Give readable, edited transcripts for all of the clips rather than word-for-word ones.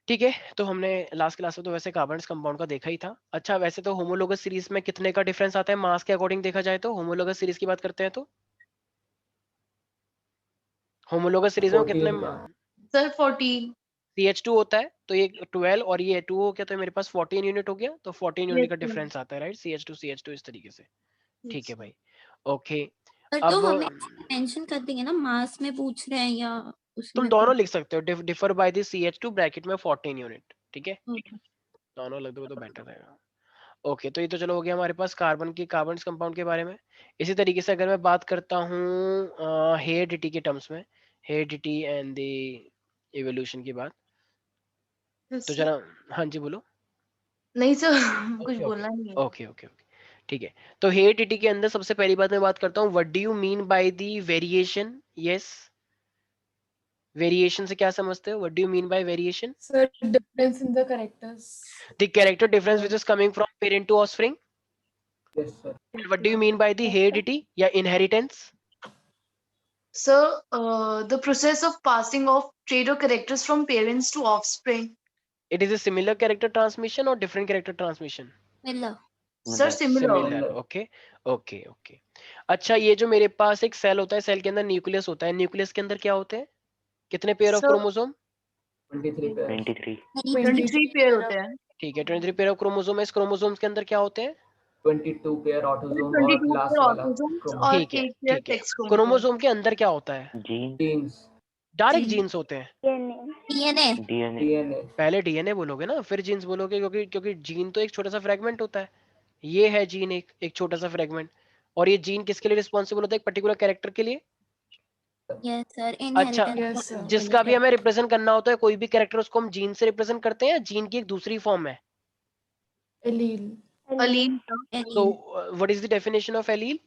ठीक है, तो हमने लास्ट क्लास में तो वैसे कार्बन कंपाउंड का देखा ही था। अच्छा, वैसे तो होमोलोगस सीरीज में कितने का डिफरेंस आता है मास के अकॉर्डिंग देखा जाए तो? होमोलोगस सीरीज की बात करते हैं तो होमोलोगस सीरीज में कितने 14 सर 14। CH2 होता है, तो ये 12 और ये 2 हो गया, तो मेरे पास 14 यूनिट हो गया, तो 14 यूनिट यस का सर। डिफरेंस आता है, राइट? CH2 इस तरीके से। ठीक है भाई, ओके। पर तो अब हमें मेंशन कर देंगे ना, मास में पूछ रहे हैं या तुम उसमें दोनों लिख सकते हो, differ by the CH2 bracket में 14 यूनिट, ठीक है? Okay. दोनों लग दो तो बेटर रहेगा। ओके, तो ये तो चलो हो गया हमारे पास कार्बन कंपाउंड के बारे में। इसी तरीके से अगर मैं बात करता हूँ हेरिडिटी के टर्म्स में, हेरिडिटी एंड द इवोल्यूशन की बात, यस तो सर। जरा हाँ जी बोलो। नहीं सर, कुछ ओके बोलना नहीं है। ओके ओके ओके, ठीक है। तो हेरिडिटी के अंदर सबसे पहली बात मैं बात करता हूँ, what do you mean by the variation? Yes, variation से क्या समझते हो? What do you mean by variation? Sir, difference in the characters. The character difference which is coming from parent to offspring. Yes, sir. What do you mean by the heredity या inheritance? Sir, the process of passing of trait or characters from parents to offspring. It is a similar character transmission or different character transmission? मिला। Sir, similar. Similar, okay, okay, okay. अच्छा, ये जो मेरे पास एक cell होता है, cell के अंदर न्यूक्लियस होता है, न्यूक्लियस के अंदर क्या होते हैं? कितने pair of Sir, chromosome? 23 pairs. 23 23 pair होते हैं। ठीक है, 23 पेयर ऑफ क्रोमोसोम है। इस क्रोमोसोम्स के अंदर क्या होते हैं? 22 pair autosome और 22 last पेयर वाला ऑटोसोम्स chromosome. और ठीक है, 1 पेयर ठीक है। Sex chromosome. क्रोमोसोम के अंदर क्या होता है? जीन Genes, डायरेक्ट जी। जीन्स होते हैं। डीएनए। DNA DNA. पहले डीएनए बोलोगे ना, फिर जीन्स बोलोगे, क्योंकि क्योंकि जीन तो एक छोटा सा फ्रेगमेंट होता है। ये है जीन, एक छोटा सा फ्रेगमेंट। और ये जीन किसके लिए रिस्पॉन्सिबल होता है? एक पर्टिकुलर कैरेक्टर के लिए। यस सर, अच्छा, Yes, sir. इनहेरिटेंस। जिसका भी हमें रिप्रेजेंट करना होता है कोई भी कैरेक्टर, उसको हम जीन से रिप्रेजेंट करते हैं या जीन की एक दूसरी फॉर्म है? Allele. अलील। तो what is the definition of allele?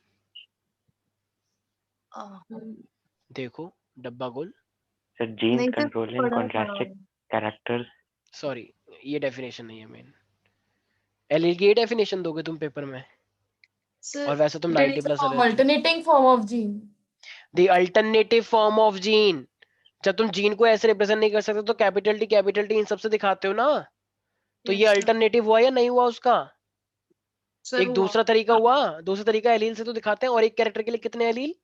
देखो डब्बा गोल, सर जीन नहीं सर, कंट्रोलिंग पढ़ा था। कॉन्ट्रास्टिक कैरेक्टर्स सॉरी, ये डेफिनेशन नहीं है मेन। एलील की ये डेफिनेशन दोगे तुम पेपर में? सर, और वैसे तुम It 90 is a plus form, आते हो। alternating form of gene. The alternative form of gene. जब तुम जीन को ऐसे रिप्रेजेंट नहीं कर सकते तो कैपिटल टी इन सबसे दिखाते हो ना, तो ये Yes, sir. अल्टरनेटिव हुआ या नहीं हुआ उसका? सर एक हुआ। दूसरा तरीका हुआ, दूसरा तरीका एलील से तो दिखाते हैं। और एक कैरेक्टर के लिए कितने एलील?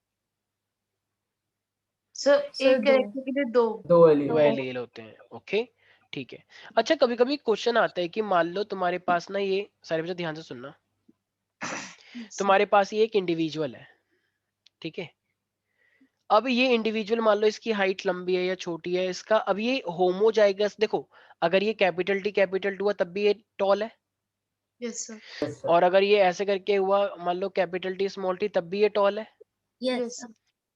सर Sir, एक दो. कैरेक्टर के लिए 2। 2 दो allele. एलील होते हैं, ओके, ठीक है। अच्छा, कभी कभी क्वेश्चन आता है कि मान लो तुम्हारे पास ना, ये सारे बच्चे ध्यान से सुनना, तुम्हारे पास ये एक इंडिविजुअल है, ठीक है? अब ये इंडिविजुअल मान लो इसकी हाइट लंबी है या छोटी है, इसका अब ये होमोजाइगस, देखो अगर ये कैपिटल T हुआ तब भी ये टॉल है, यस सर। Yes, sir. और अगर ये ऐसे करके हुआ मान लो T तब भी ये टॉल है। यस।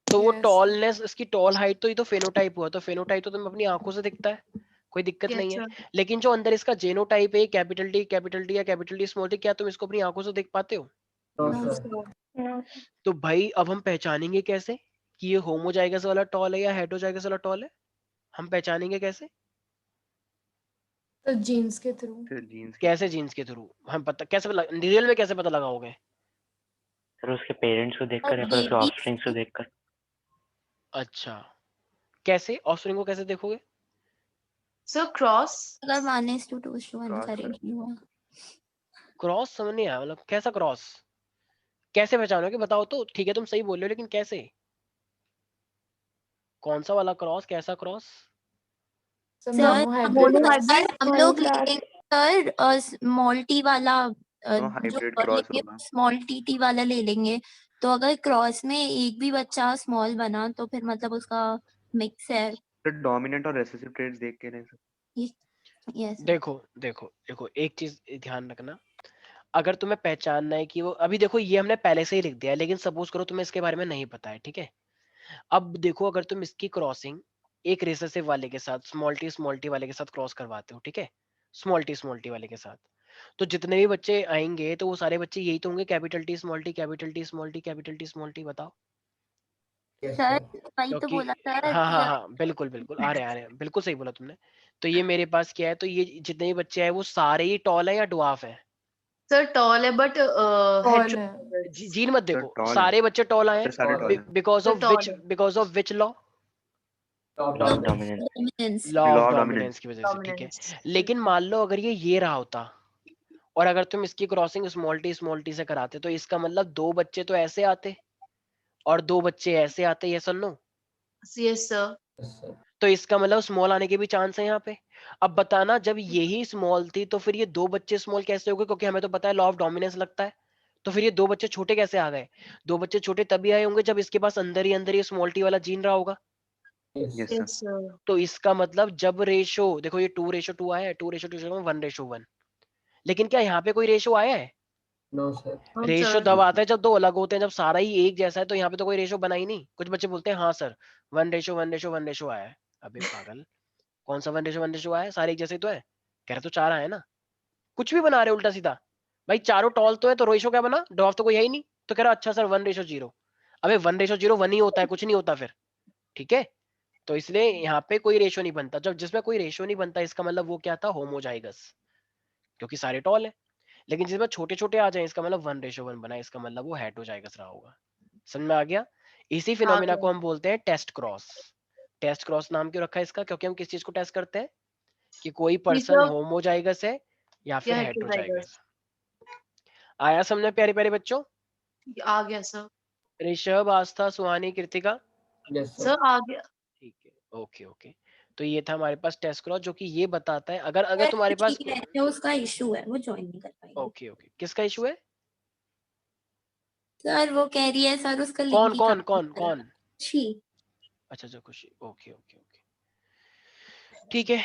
तो वो Yes. टॉलनेस, इसकी टॉल हाइट, तो ये तो फेनोटाइप हुआ, तो फेनोटाइप तो तुम्हें अपनी आंखों से दिखता है, कोई दिक्कत यस नहीं है। सर। लेकिन जो अंदर इसका जेनोटाइप है, कैपिटल टी या T, क्या तुम इसको अपनी आंखों से देख पाते हो? No, No, sir. तो भाई अब हम पहचानेंगे कैसे कि ये होमोजाइगस वाला टॉल है या हेटेरोजाइगस वाला टॉल है? हम पहचानेंगे कैसे? The genes के through. सर जीन्स कैसे? जीन्स के थ्रू। हम पता कैसे रियल में कैसे पता लगाओगे? सर उसके पेरेंट्स को देखकर या फिर उसके ऑफस्प्रिंग को देखकर अच्छा, कैसे ऑफस्प्रिंग को कैसे देखोगे? Sir cross. अगर 1:2:1 Cross का रेशियो हुआ। क्रॉस समझ नहीं आया, मतलब कैसा क्रॉस? कैसे पहचानोगे बताओ तो? ठीक है तुम सही बोल रहे हो, लेकिन कैसे? कौन सा वाला क्रॉस, कैसा cross? So sir monohybrid. Monohybrid. हम लोग लेंगे सर स्मॉल टी वाला, नो हाइब्रिड क्रॉस होगा स्मॉल टी वाला ले लेंगे। तो अगर क्रॉस में एक भी बच्चा स्मॉल बना तो फिर मतलब उसका मिक्स है। सर डोमिनेंट और रिसेसिव ट्रेट्स देख के नहीं सर यस। देखो देखो देखो, एक चीज ध्यान रखना, अगर तुम्हें पहचानना है कि वो, अभी देखो ये हमने पहले से ही लिख दिया है, लेकिन सपोज करो तुम्हें इसके बारे में नहीं पता है, ठीक है? अब देखो, अगर तुम इसकी क्रॉसिंग एक रिसेसिव वाले के साथ, स्मॉल टी वाले के साथ क्रॉस करवाते हो, ठीक है? स्मॉल टी वाले के साथ, तो जितने भी बच्चे आएंगे तो वो सारे बच्चे यही तो होंगे, कैपिटल टी, बताओ। Yes, sir sir. वही तो क्योंकि बोला सर हाँ कि हाँ हाँ, बिल्कुल बिल्कुल, आ रहे हैं, बिल्कुल सही बोला तुमने। तो ये मेरे पास क्या है, तो ये जितने भी बच्चे हैं वो सारे ही टॉल है या डुआफ है? सर टॉल है बट Tall है. जीन मत सर देखो, टॉल है सारे बच्चे टॉल आए सर सारे Tall टॉल है बिकॉज सर ऑफ टॉल है। Which law? Top Law of dominance. dominance. Law Law of of dominance की वजह से, ठीक है। Dominance. लेकिन मान लो अगर ये रहा होता और अगर तुम इसकी क्रॉसिंग स्मॉल टी से कराते तो इसका मतलब 2 बच्चे तो ऐसे आते और 2 बच्चे ऐसे आते, ये सुन लो। Yes, sir. Yes, sir. तो इसका मतलब स्मॉल आने के भी चांस है यहाँ पे। अब बताना जब यही स्मॉल थी तो फिर ये 2 बच्चे स्मॉल कैसे हो गए, क्योंकि हमें तो पता है लॉ ऑफ डोमिनेंस लगता है। तो फिर ये 2 बच्चे छोटे कैसे आ गए? 2 बच्चे छोटे तभी आए होंगे जब इसके पास अंदर ही ये स्मॉल टी वाला जीन रहा होगा। Yes. Yes, sir. Yes, sir. तो इसका मतलब जब रेशो देखो ये 2:2 आया है, 2:2 1:1, लेकिन क्या यहाँ पे कोई रेशो आया है? No, sir. No, ratio sir. तब आता है जब 2 अलग होते हैं, जब सारा ही एक जैसा है तो यहाँ पे तो कोई रेशो बना ही नहीं। कुछ बच्चे बोलते हैं हाँ सर 1:1 आया है। अबे पागल, कौन सा 1:1 आया है? सारे एक जैसे तो है। कह रहे तो 4 आया ना, कुछ भी बना रहे उल्टा सीधा। भाई चारों टॉल तो है तो रेशो क्या बना? डॉफ तो कोई है ही नहीं। तो कह रहा अच्छा सर 1:0। अबे 1:0 1 ही होता है, कुछ नहीं होता फिर, ठीक है। तो इसलिए यहाँ पे कोई रेशो नहीं बनता। जब जिसमें कोई रेशो नहीं बनता इसका मतलब वो क्या था? होमोजाइगस, क्योंकि सारे टॉल है। लेकिन जिसमें छोटे छोटे आ जाए इसका मतलब 1:1 बना, इसका मतलब वो हेटरोजाइगस रहा होगा। समझ में आ गया? इसी फिनोमिना को हम बोलते हैं टेस्ट क्रॉस। टेस्ट क्रॉस नाम क्यों रखा है इसका? क्योंकि हम किस चीज को टेस्ट करते हैं कि कोई पर्सन sir. होमोजाइगस है या फिर या हेटरोजाइगस। आया समझ में प्यारे प्यारे बच्चों? आ गया सर। ऋषभ, आस्था, सुहानी, कृतिका, Yes, sir. सर आ गया। ठीक है, ओके ओके। तो ये था हमारे पास टेस्ट क्रॉस जो कि ये बताता है अगर अगर तुम्हारे पास जो उसका इशू है वो ज्वाइन नहीं कर पाएगी। ओके ओके, किसका इशू है? सर वो कह रही है सर उसका कौन लिंक ही कौन काम कौन नहीं कर रहा। कौन? शी। अच्छा अच्छा खुशी, ओके ओके ओके, ठीक है।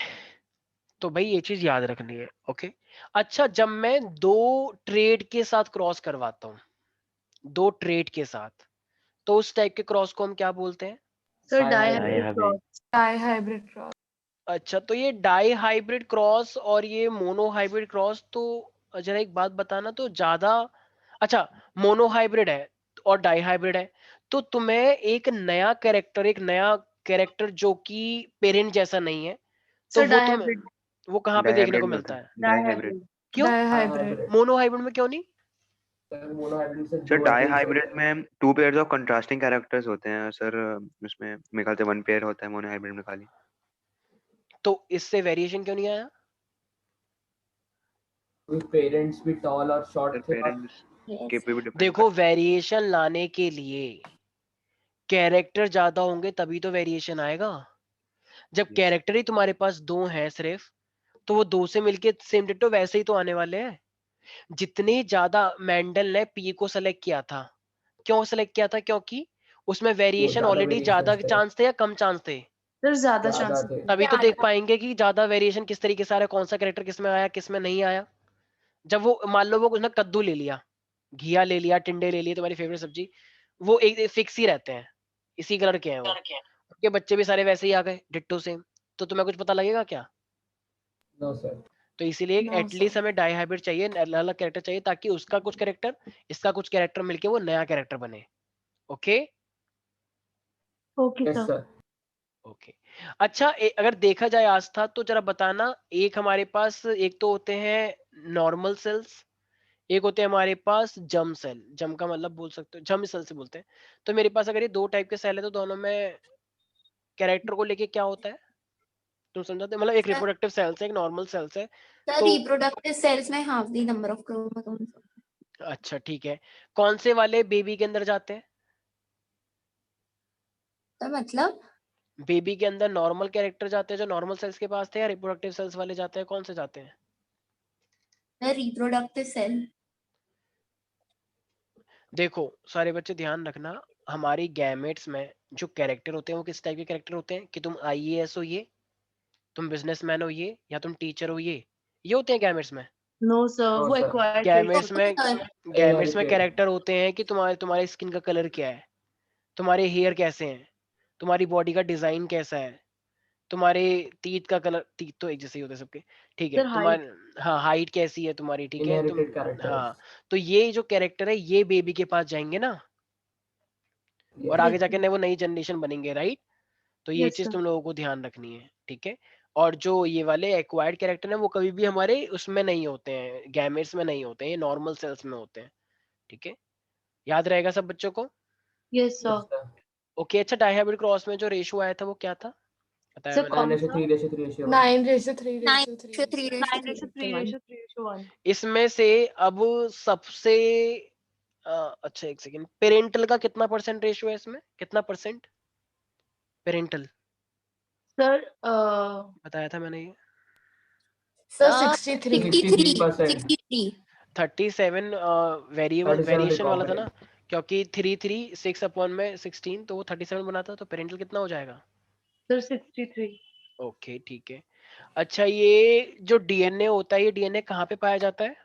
तो भाई ये चीज याद रखनी है, ओके। अच्छा, जब मैं 2 ट्रेड के साथ क्रॉस करवाता हूँ, 2 ट्रेड के साथ, तो उस टाइप के क्रॉस को हम क्या बोलते हैं? Sir Di- dihybrid Dihybrid. Cross. Dihybrid cross. अच्छा, तो ये डाई हाइब्रिड क्रॉस और ये मोनो हाइब्रिड क्रॉस, तो जरा एक बात बताना तो ज्यादा। अच्छा, मोनो हाइब्रिड है और डाई हाइब्रिड है, तो तुम्हें एक नया कैरेक्टर जो कि पेरेंट जैसा नहीं है, तो सर वो तुम डायहाइब्रिड। वो कहाँ पे देखने Dihybrid को में होता मिलता है. है? Dihybrid. क्यों? Dihybrid. मोनो हाइब्रिड में क्यों नहीं? Sir, monohybrid से सर dual traits डाईहाइब्रिड होते हैं. में 2 पेयर्स ऑफ कंट्रास्टिंग कैरेक्टर्स होते हैं सर. उसमें मेरे ख्याल से 1 पेयर होता है मोनोहाइब्रिड में खाली. तो इससे वेरिएशन क्यों नहीं आया? With parents भी tall और सर short थे और पेरेंट्स के पे भी डिपेंड देखो, वेरिएशन लाने के लिए कैरेक्टर ज्यादा होंगे तभी तो वेरिएशन आएगा। जब Yes. कैरेक्टर ही तुम्हारे पास 2 हैं सिर्फ, तो वो 2 से मिलके सेम डिट्टो वैसे ही तो आने वाले हैं। जितने ज्यादा मेंडल ने पी को सेलेक्ट किया था, क्यों सेलेक्ट किया था? क्योंकि उसमें वो वेरिएशन ज्यादा ऑलरेडी ज्यादा variations थे. चांस थे या कम चांस थे? सर ज्यादा ज्यादा चांस। थे. तभी तो देख पाएंगे कि ज्यादा वेरिएशन किस तरीके से आ रहा है, कौन सा कैरेक्टर किस में आया किस में नहीं आया। जब वो मान लो वो उसने कद्दू ले लिया, घिया ले लिया, टिंडे ले लिए, तुम्हारी फेवरेट सब्जी, वो एक फिक्स ही रहते हैं, इसी कलर के हैं वो, उनके बच्चे भी सारे वैसे ही आ गए डिट्टो सेम, तो तुम्हें कुछ पता लगेगा क्या? No, sir. तो इसीलिए No, एटलीस्ट sir. हमें डाईहाइब्रिड चाहिए, अलग अलग कैरेक्टर चाहिए, ताकि उसका कुछ कैरेक्टर इसका कुछ कैरेक्टर मिलके वो नया कैरेक्टर बने। Okay okay Yes, sir. sir. Okay. अच्छा, अगर देखा जाए आस्था, तो जरा बताना, एक हमारे पास एक तो होते हैं नॉर्मल सेल्स, एक होते हैं हमारे पास जम सेल। जम का मतलब बोल सकते हो, जम सेल से बोलते हैं। तो मेरे पास अगर ये 2 टाइप के सेल है तो दोनों में कैरेक्टर को लेके क्या होता है, तुम समझाते? मतलब एक सर रिप्रोडक्टिव सेल्स है, एक नॉर्मल सेल्स है। सर तो रिप्रोडक्टिव सेल्स में half the number of chromosomes. अच्छा ठीक है, कौन से वाले बेबी के अंदर जाते हैं? तो मतलब बेबी के अंदर नॉर्मल कैरेक्टर जाते हैं जो नॉर्मल सेल्स के पास थे, या रिप्रोडक्टिव सेल्स वाले जाते हैं? कौन से जाते हैं? Reproductive cell. देखो सारे बच्चे ध्यान रखना, हमारी गैमेट्स में जो कैरेक्टर होते हैं वो किस टाइप के कैरेक्टर होते हैं? कि तुम आईएएस हो, ये तुम बिजनेसमैन हो, ये या तुम टीचर हो, ये होते हैं गैमेट्स में। नो सर, No, वो sir. एक्वायर्ड गैमेट्स में Inherited. कैरेक्टर होते हैं कि तुम्हारे तुम्हारे स्किन का कलर क्या है, तुम्हारे हेयर कैसे हैं, तुम्हारी बॉडी का डिजाइन कैसा है, तुम्हारे टीथ का कलर, टीथ तो एक जैसे ही होते हैं सबके, ठीक है, सर हाइट। तुम्हारे हाँ हाइट कैसी है तुम्हारी, ठीक है तुम, Inherited characters. हाँ। तो ये जो कैरेक्टर है ये बेबी के पास जाएंगे ना, और Yes. आगे जाके नए वो नई जनरेशन बनेंगे, राइट? तो ये यस चीज सर। तुम लोगों को ध्यान रखनी है, ठीक है। और जो ये वाले एक्वायर्ड कैरेक्टर है वो कभी भी हमारे उसमें नहीं होते हैं, गैमेट्स में नहीं होते हैं, ये नॉर्मल सेल्स में होते हैं, ठीक है। याद रहेगा सब बच्चों को? Yes Yes, sir. sir. Okay. अच्छा, डायहाइब्रिड क्रॉस में जो रेशियो आया था वो क्या था? बताया Sir, मैंने। 9:3:3:1. 9:3:3:3. 9:3:3:1. इसमें से अब सबसे अच्छा एक सेकंड, पेरेंटल का कितना परसेंट रेशियो है इसमें, कितना परसेंट पेरेंटल Sir, बताया था मैंने ये? Sir, 63 63%. 63 37 वेरिएबल 37 वेरिएशन वाला था ना, recombinant. क्योंकि 3 6 में 16 तो वो 37 बनाता, तो पेरेंटल कितना हो जाएगा? Sir, 63. ओके ठीक है। अच्छा ये जो डीएनए होता है, ये डीएनए कहाँ पे पाया जाता है?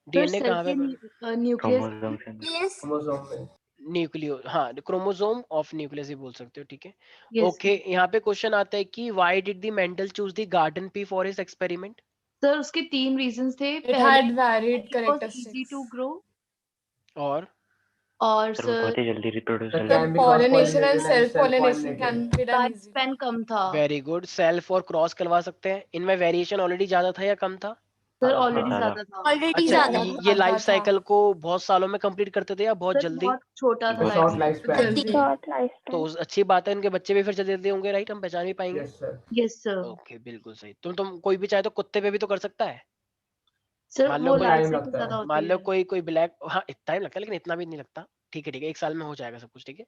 Sir, डीएनए cell कहाँ के पे? nucleus. क्रोमोसोम से yes Chromosome में. न्यूक्लियो, हाँ क्रोमोसोम ऑफ न्यूक्लियस ही बोल सकते हो, ठीक है। Yes. ओके यहाँ पे क्वेश्चन आता है कि why did the Mendel choose the garden pea for his experiment? Sir, उसके 3 reasons थे. It पहले had varied it was easy characteristics. to grow. और और सर वो sir, बहुत ही जल्दी रिप्रोड्यूस The कर The can लेते be pollination and cross-pollinated and self-pollination self-pollinated. can be done easily. lifespan कम था. वेरी गुड, सेल्फ और क्रॉस करवा सकते हैं। इनमें वेरिएशन ऑलरेडी ज्यादा था या कम था? Sir, हाँ, already हाँ। ज्यादा था. already अच्छा ज्यादा ये ज्यादा लाइफ था। साइकिल को बहुत सालों में कंप्लीट करते थे या बहुत Sir, जल्दी? बहुत छोटा था बहुत Short life. lifespan. जल्दी. तो अच्छी बात है, इनके बच्चे भी फिर जल्दी होंगे, राइट? हम पहचान भी पाएंगे। Yes, sir. Yes, sir. Okay बिल्कुल सही। तुम कोई भी चाहे तो कुत्ते पे भी तो कर सकता है। Sir, मान लो वो कोई life time cycle लगता है। ज्यादा होती मान लो है. कोई ब्लैक, हाँ टाइम लगता है लेकिन इतना भी नहीं लगता। ठीक है 1 साल में हो जाएगा सब कुछ, ठीक है।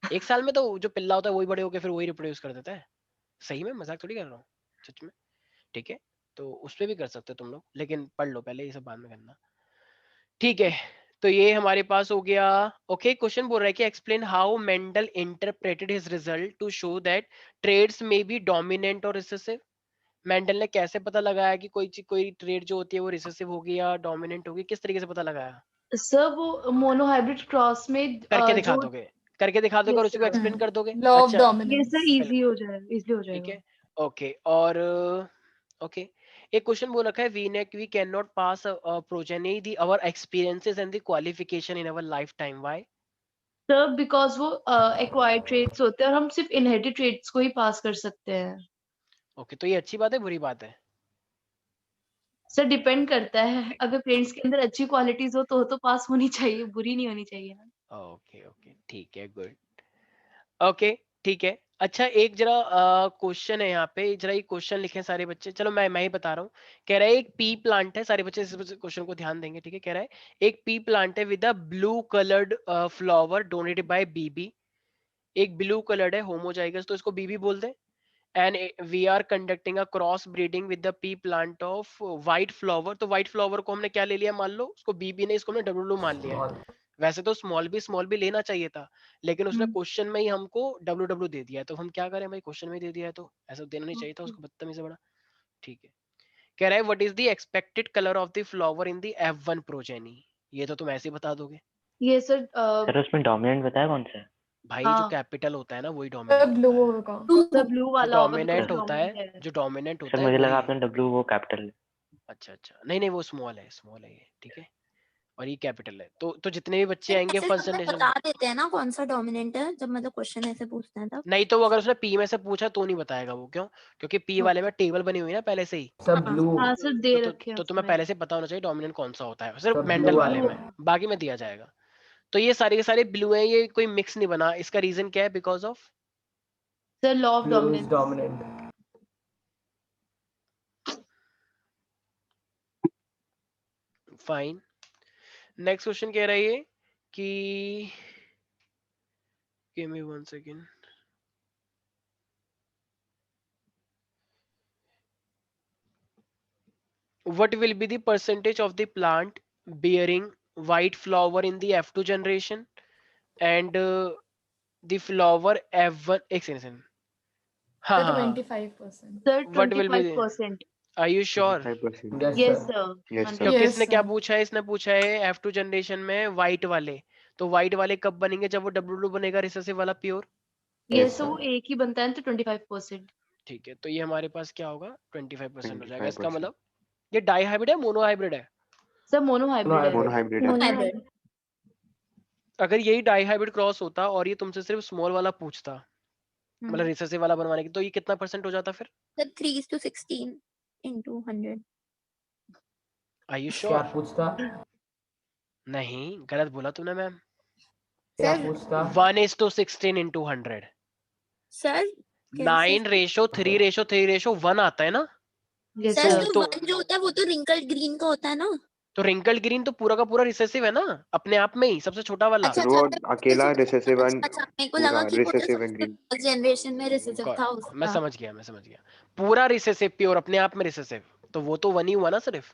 1 साल में तो जो पिल्ला होता है वही बड़े होके फिर वही रिप्रोड्यूस कर देता है। सही में, मजाक थोड़ी कर रहा हूँ, सच में। ठीक है, तो उस पे भी कर सकते हो तुम लोग, लेकिन पढ़ लो पहले, ये सब बाद में करना। ठीक है, तो ये हमारे पास हो गया। ओके क्वेश्चन बोल रहा है कि explain how Mendel interpreted his result to show that traits may be dominant और रिसेसिव। मेंडल ने कैसे पता लगाया कि कोई ट्रेड जो होती है वो रिसेसिव होगी या डोमिनेंट होगी, किस तरीके से पता लगाया? Sir, वो मोनोहाइब्रिड क्रॉस में करके दिखा जो. दोगे, करके दिखा दोगे और Yes, उसी को sir. एक्सप्लेन कर दोगे? Law of अच्छा Yes, dominance. sir, easy हो जाएगा, easy हो ठीक जाएगा. है। ओके और ओके एक क्वेश्चन बोल रखा है we can not pass progeny the our experiences and the qualification in our life time, why? Sir, because वो acquired traits होते हैं और हम सिर्फ inherited traits को ही पास कर सकते हैं. ओके तो ये अच्छी बात है बुरी बात है? सर डिपेंड करता है, अगर पेरेंट्स के अंदर अच्छी क्वालिटीज हो तो पास होनी चाहिए, बुरी नहीं होनी चाहिए ना. ओके ओके ठीक है, गुड। ओके ठीक है। अच्छा एक जरा क्वेश्चन है यहाँ पे, जरा ये क्वेश्चन लिखे सारे बच्चे। चलो मैं ही बता रहा हूँ। कह रहा है एक पी प्लांट है, सारे बच्चे इस क्वेश्चन को ध्यान देंगे, ठीक है। कह रहा है एक पी प्लांट है with a blue coloured flower donated by B B. एक ब्लू कलर्ड है, होमोजाइगस, तो इसको बीबी बोल दे। And we are conducting a cross breeding with the pea plant of white flower. तो व्हाइट फ्लावर को हमने क्या ले लिया, मान लो उसको बीबी ने, इसको हमने डब्ल्यू मान लिया है। Small. वैसे तो स्मॉल भी लेना चाहिए था, लेकिन उसने हम्म. क्वेश्चन में ही हमको डब्ल्यू दे दिया है, तो हम क्या करें भाई, क्वेश्चन में ही दे दिया है तो ऐसा देना नहीं चाहिए था उसको, बदतमीज से बड़ा। ठीक है, कह रहा है what is the expected colour of the flower in the F1 progeny. ये तो तुम ऐसे ही बता दोगे ये सर. सर उसमें डोमिनेंट बताया कौन सा है? भाई। हाँ. जो कैपिटल होता है ना वही Sir, डोमिनेंट blue होता है। होगा. सर ब्लू जो वाला होगा डोमिनेंट because होता dominant है, है. जो डोमिनेंट सर होता है मुझे लगा वही। आपने डब्ल्यू वो कैपिटल है। अच्छा नहीं वो स्मॉल है ये, ठीक है। और ये कैपिटल है, तो जितने भी बच्चे फिर आएंगे ऐसे फर्स्ट सब में जनरेशन। बता देते हैं ना कौन सा डोमिनेंट है, जब मतलब क्वेश्चन ऐसे पूछते हैं तब. नहीं तो वो अगर उसने पी में से पूछा तो नहीं बताएगा वो, क्यों? क्योंकि पी वाले में टेबल बनी हुई है ना पहले से ही। Sir, हाँ. blue. हाँ सर दे रखे हैं तो तुम्हें उसमें. पहले से पता होना चाहिए डोमिनेंट कौन सा होता है, सिर्फ Sir, मेंडल blue वाले वाले में, बाकी में दिया जाएगा। तो ये सारे के सारे ब्लू हैं, ये कोई मिक्स नहीं बना। इसका रीजन क्या है? Because of sir law of Blue is dominance. dominant. Fine. Next question कह रहा है ये कि give me 1 second. What will be the percentage of the plant bearing white flower in the F2 generation and the flower F1? एक second. हाँ Sir, हाँ 25%. Sir What will be the? 25%. Are you sure? 25%. Yes, yes sir. Sir. Yes, sir. क्योंकि Yes, इसने क्या sir. पूछा है, इसने पूछा है F2 जनरेशन में व्हाइट वाले। तो व्हाइट वाले कब बनेंगे? जब वो W बनेगा रिसेसिव वाला प्योर। ये Yes, सर वो sir. एक ही बनता है तो 25%. ठीक है, तो ये हमारे पास क्या होगा, 25% हो जाएगा। इसका 25%. मतलब ये डाई हाइब्रिड है, मोनो हाइब्रिड है? सर मोनोहाइब्रिड है. Monohybrid है। Monohybrid. अगर यही डाई हाइब्रिड क्रॉस होता और ये तुमसे सिर्फ स्मॉल वाला पूछता, मतलब रिसेसिव वाला बनवाने की, तो ये कितना परसेंट हो जाता फिर? Sir, 3:16 into 100. आर यू क्या श्योर? पूछता? नहीं गलत बोला तूने मैम। क्या Sir, पूछता? 1:16 into 100। सर 9:3:3:1 आता है ना? Yes, sir sir. जो तो 1 जो होता है वो तो रिंकल्ड ग्रीन का होता है ना? तो रिंकल ग्रीन तो पूरा का पूरा रिसेसिव है ना, अपने आप में ही सबसे छोटा वाला। अच्छा वो अच्छा अकेला रिसेसिव अच्छा, मेरे को लगा पूरा कि वो रिसेसिव है ग्रीन। जनरेशन में रिसेसिव था मैं उसका। समझ गया पूरा रिसेसिव प्योर अपने आप में रिसेसिव, तो वो तो 1 ही हुआ ना सिर्फ।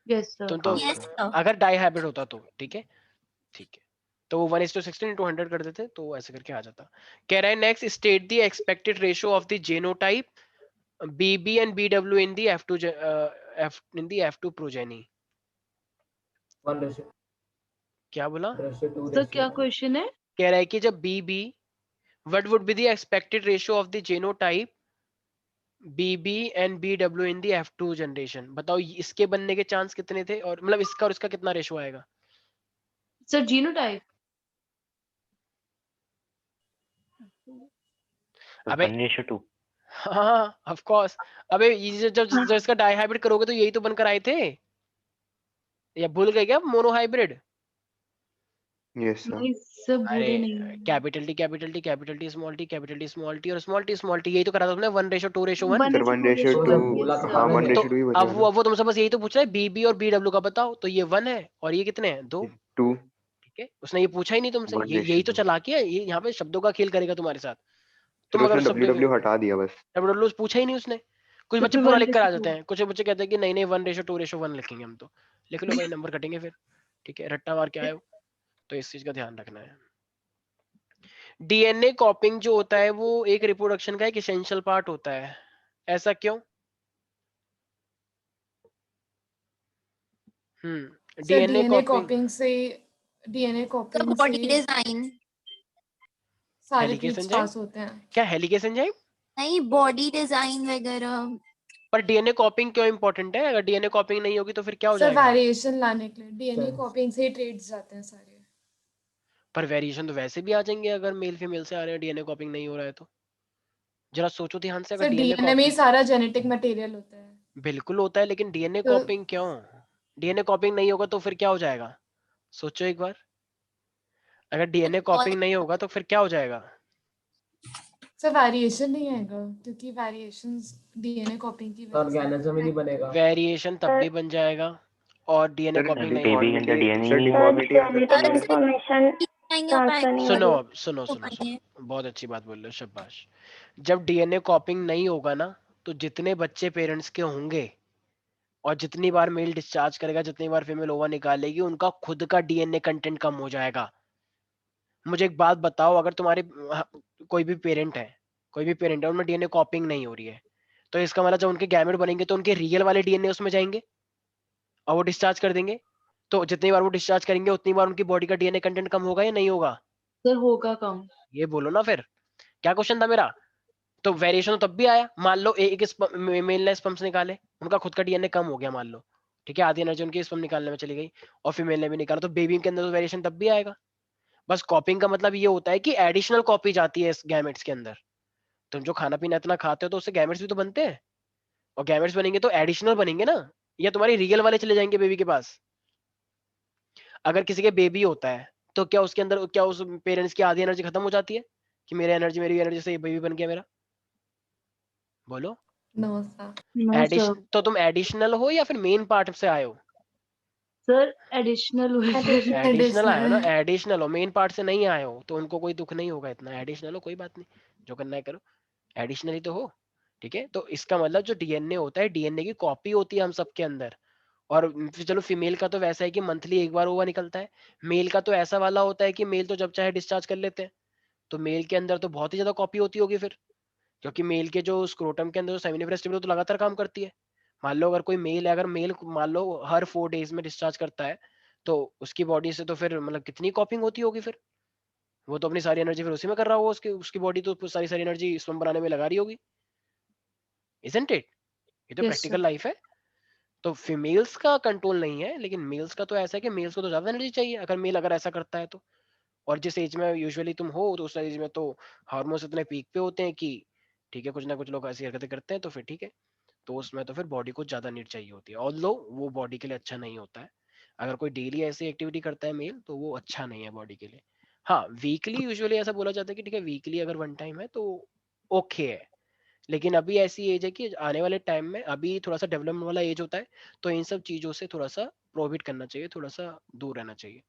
Yes, sir. तो हाँ यस सर। सर। अगर डाई हाइब्रिड होता तो ठीक है, तो वो 1:16:100 कर देते, तो ऐसे करके आ जाता। कह रहा है next state the expected ratio of the genotype BB and BW in the F2 progeny। 1:2. क्या बोला? 2:2. Sir, क्या question है? कह रहा है कि जब BB, what would be the expected ratio of the genotype BB and BW in the F2 generation। बताओ इसके बनने के चांस कितने थे, और मतलब इसका और इसका कितना रेशो आएगा? Sir, genotype. अबे 1:2। हाँ ऑफ कोर्स। अबे ये जब इसका डाई हाइब्रिड करोगे तो यही तो बनकर आए थे, या भूल गए क्या मोनो हाइब्रिड? Yes sir. नहीं sir, अरे भूले नहीं। Capital T capital T capital T small T capital T small T और स्मॉल टी यही तो करा था तुमने 1:2:1। 1 सर 1:2 yes, हाँ sir. 1:2 ही तो बचा अब वो तुमसे बस यही तो पूछ रहा है बीबी और BW का बताओ, तो ये 1 है और ये कितने हैं? 2। 2 ठीक है, उसने ये पूछा ही नहीं तुमसे, यही तो 1:2। चालाकी है, ये यहाँ पे शब्दों का खेल करेगा तुम्हारे साथ। सर तुम अगर उसने शब्द WW हटा दिया बस। डब्ल्यू पूछा ही नहीं उसने। कुछ तो बच्चे फिर पूरा 1 लिख कर आ to जाते 2. हैं, कुछ बच्चे कहते हैं कि नहीं 1:2:1 लिखेंगे हम, तो लिख लो भाई, नंबर कटेंगे फिर। ठीक है, रट्टा मार के आए हो, तो इस चीज का ध्यान रखना है। DNA कॉपिंग जो होता है वो एक रिप्रोडक्शन का एक एसेंशियल पार्ट होता है, ऐसा क्यों? सर डीएनए डीएनए कॉपिंग कॉपिंग से बॉडी डिजाइन, सारे हेलिकेस ट्रीट्स एंजाइम, पास होते हैं। क्या हेलिकेस एंजाइम? नहीं बॉडी डिजाइन वगैरह। पर डीएनए कॉपिंग क्यों इंपॉर्टेंट है? अगर डीएनए कॉपिंग नहीं होगी तो फिर क्या हो सर जाएगा? वेरिएशन लाने के लिए डीएनए सर। कॉपिंग से ही ट्रेड्स जाते हैं सारे। पर वेरिएशन तो वैसे भी आ जाएंगे अगर मेल फीमेल से आ रहे हैं, डीएनए कॉपिंग नहीं हो रहा है तो। जरा सोचो ध्यान से, अगर सर डीएनए डीएनए में ही कॉपिंग सारा जेनेटिक मटेरियल होता है। बिल्कुल होता है, लेकिन डीएनए तो कॉपिंग क्यों? डीएनए कॉपिंग नहीं होगा तो फिर क्या हो जाएगा? सोचो एक बार, अगर डीएनए कॉपिंग नहीं होगा तो फिर क्या हो जाएगा? सर वेरिएशन नहीं आएगा क्योंकि वेरिएशंस डीएनए कॉपिंग की वजह से ऑर्गेनिज्म ही नहीं बनेगा। वेरिएशन तब भी बन जाएगा और डीएनए सर कॉपिंग नहीं बेबी के होगा। अंदर DNA सर ही नहीं डिफॉर्मिटी आ सकती है। इंफॉर्मेशन आएंगे ट्रांसफर नहीं सुनो होगी। अब सुनो, बहुत अच्छी बात बोल रहे हो, शाबाश। जब डीएनए कॉपिंग नहीं होगा ना, तो जितने बच्चे पेरेंट्स के होंगे और जितनी बार मेल डिस्चार्ज करेगा, जितनी बार फीमेल ओवा निकालेगी, उनका खुद का डीएनए कंटेंट कम हो जाएगा। मुझे एक बात बताओ, अगर तुम्हारे कोई भी पेरेंट है, उनमें डीएनए कॉपिंग नहीं हो रही है, तो इसका मतलब जब उनके गैमेट बनेंगे तो उनके रियल वाले डीएनए उसमें जाएंगे और वो डिस्चार्ज कर देंगे। तो जितनी बार वो डिस्चार्ज करेंगे उतनी बार उनकी बॉडी का डीएनए कंटेंट कम होगा या नहीं होगा? सर होगा कम। ये बोलो ना फिर, क्या क्वेश्चन था मेरा? तो वेरिएशन तो तब भी आया, मान लो एक मेल ने स्पर्म्स निकाले, उनका खुद का डीएनए कम हो गया मान लो, ठीक है, आधी एनर्जी उनकी स्पर्म निकालने में चली गई, और फीमेल ने भी निकाला, तो बेबी के अंदर तो वेरिएशन तब भी आएगा। बस कॉपिंग का मतलब ये होता है कि एडिशनल कॉपी जाती है इस गैमेट्स के अंदर। तुम जो खाना पीना इतना खाते हो तो उससे गैमेट्स भी तो बनते हैं, और गैमेट्स बनेंगे तो एडिशनल बनेंगे ना, या तुम्हारी रियल वाले चले जाएंगे बेबी के पास। अगर किसी के बेबी होता है तो क्या उसके अंदर, क्या उस पेरेंट्स की आधी एनर्जी खत्म हो जाती है कि मेरी एनर्जी से बेबी बन गया मेरा? बोलो। No sir. No sir. तो तुम एडिशनल हो या फिर मेन पार्ट से आए हो? सर एडिशनल हुए फिर। एडिशनल आए हो ना, एडिशनल। एडिशनल हो, मेन पार्ट से नहीं आए हो, तो उनको कोई दुख नहीं होगा इतना। एडिशनल हो, कोई बात नहीं, जो करना है करो, एडिशनल ही तो हो। ठीक है, तो इसका मतलब जो डीएनए होता है, डीएनए की कॉपी होती है हम सबके अंदर। और फिर चलो फीमेल का तो वैसा है कि मंथली एक बार ओवा निकलता है, मेल का तो ऐसा वाला होता है कि मेल तो जब चाहे डिस्चार्ज कर लेते हैं। तो मेल के अंदर तो बहुत ही ज्यादा कॉपी होती होगी फिर, क्योंकि मेल के जो स्क्रोटम के अंदर जो सेमिनिफरस ट्यूब तो लगातार काम करती है। मान लो अगर कोई मेल है, अगर मेल मान लो हर 4 डेज में डिस्चार्ज करता है, तो उसकी बॉडी से तो फिर मतलब कितनी कॉपिंग होती होगी फिर? वो तो अपनी सारी एनर्जी फिर उसी में कर रहा होगा, उसकी उसकी बॉडी तो सारी सारी एनर्जी स्पर्म बनाने में लगा रही होगी, इजंट इट? ये तो यस प्रैक्टिकल सर। लाइफ है। तो फीमेल्स का कंट्रोल नहीं है, लेकिन मेल्स का तो ऐसा है कि मेल्स को तो ज्यादा एनर्जी चाहिए अगर मेल अगर ऐसा करता है तो। और जिस एज में यूजुअली तुम हो, तो उस एज में तो हार्मोन्स इतने पीक पे होते हैं कि ठीक है, कुछ ना कुछ लोग ऐसी हरकतें करते हैं, तो फिर ठीक है, तो उसमें तो फिर बॉडी को ज्यादा नीड चाहिए होती है, ऑल्दो वो बॉडी के लिए अच्छा नहीं होता है। अगर कोई डेली ऐसी एक्टिविटी करता है मेल, तो वो अच्छा नहीं है बॉडी के लिए। हाँ, वीकली यूजुअली ऐसा बोला जाता है कि ठीक है, वीकली अगर 1 टाइम है तो ओके है, लेकिन अभी ऐसी एज है कि आने वाले टाइम में अभी थोड़ा सा डेवलपमेंट वाला एज होता है, तो इन सब चीजों से थोड़ा सा प्रोहिबिट करना चाहिए, थोड़ा सा दूर रहना चाहिए।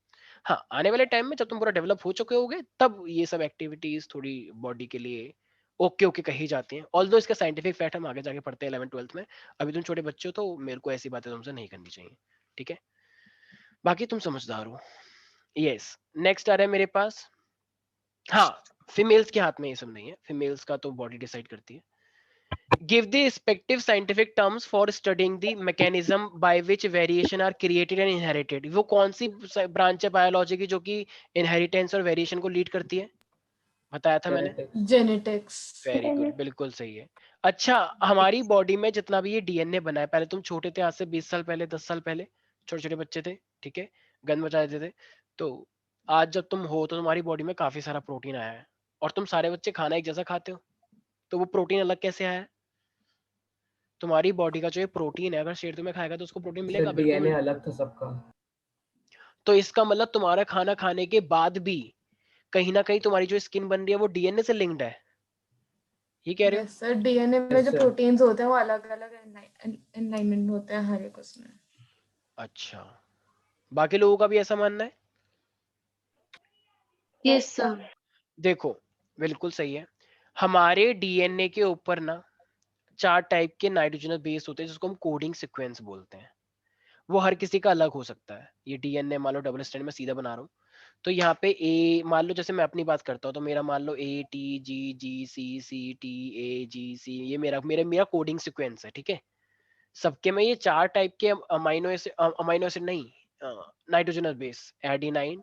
हाँ, आने वाले टाइम में जब तुम पूरा डेवलप हो चुके होगे तब ये सब एक्टिविटीज थोड़ी बॉडी के लिए ओके ओके कही जाती हैं। ऑल्दो इसका साइंटिफिक फैक्ट हम आगे जाके पढ़ते हैं 11th-12th में, अभी तुम छोटे बच्चे हो तो मेरे को ऐसी बातें तुमसे नहीं करनी चाहिए, ठीक है? बाकी तुम समझदार हो। यस, नेक्स्ट आ रहा है मेरे पास। हाँ, फीमेल्स के हाथ में ये सब नहीं है, फीमेल्स का तो बॉडी डिसाइड करती है। Give the respective scientific terms for studying the mechanism by which variation are created and inherited. वो कौन सी ब्रांच है बायोलॉजी की जो कि इनहेरिटेंस और वेरिएशन को लीड करती है? बताया था मैंने। Genetics. जेनेटिक्स। वेरी गुड, बिल्कुल सही है। अच्छा, हमारी बॉडी में जितना भी ये डीएनए बना है, पहले तुम छोटे थे, आज से 20 साल पहले, 10 साल पहले छोटे छोटे बच्चे थे, ठीक है, गंद मचा देते थे, तो आज जब तुम हो तो तुम्हारी बॉडी में काफी सारा प्रोटीन आया है, और तुम सारे बच्चे खाना एक जैसा खाते हो, तो वो प्रोटीन अलग कैसे आया है? तुम्हारी बॉडी का जो ये प्रोटीन है, अगर शेर तुम्हें खाएगा तो उसको प्रोटीन मिलेगा, बिल्कुल DNA मिलेगा। अलग था सबका। तो इसका मतलब तुम्हारा खाना खाने के बाद भी कहीं ना कहीं तुम्हारी जो स्किन बन रही है वो डीएनए से लिंक्ड है, ये कह रहे हो? यस सर, डीएनए में Yes, जो sir. प्रोटीन्स होते हैं वो अलग अलग अलाइनमेंट होते हैं हर एक उसमें। अच्छा, बाकी लोगों का भी ऐसा मानना है? Yes, sir. देखो, बिल्कुल सही है। हमारे डीएनए के ऊपर ना 4 टाइप के नाइट्रोजनस बेस होते हैं जिसको हम कोडिंग सीक्वेंस बोलते हैं। वो हर किसी का अलग हो सकता है। ये डीएनए मान लो डबल स्टैंड में सीधा बना रहा हूँ, तो यहाँ पे ए मान लो, जैसे मैं अपनी बात करता हूँ तो मेरा मान लो A T G ji C C T A जी सी, ये मेरा मेरा मेरा कोडिंग सीक्वेंस है, ठीक है? सबके में ये 4 टाइप के अमाइनो एसिड नहीं, nitrogenous base, adenine,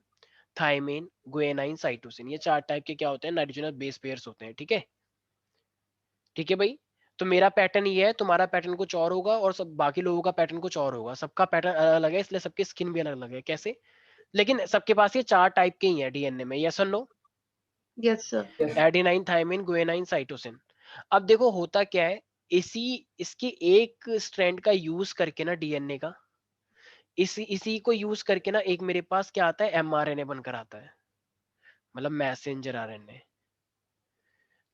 thymine, guanine, cytosine, ये 4 टाइप के क्या होते हैं? नाइट्रोजनस बेस पेयर्स होते हैं, ठीक है? ठीक है भाई, तो मेरा पैटर्न ये है, तुम्हारा पैटर्न कुछ और होगा, और सब बाकी लोगों का पैटर्न कुछ और होगा, सबका पैटर्न अलग अलग है, इसलिए सबकी स्किन भी अलग अलग है। कैसे? लेकिन सबके पास ये 4 टाइप के ही है डीएनए में, यस और no? Yes, sir. Yes. Adenine, thymine, guanine, cytosine. अब देखो होता क्या है, इसके एक स्ट्रैंड का यूज करके ना, डीएनए का, इसी को यूज करके ना, एक मेरे पास क्या आता है? एमआरएनए बनकर आता है, मतलब मैसेंजर आरएनए।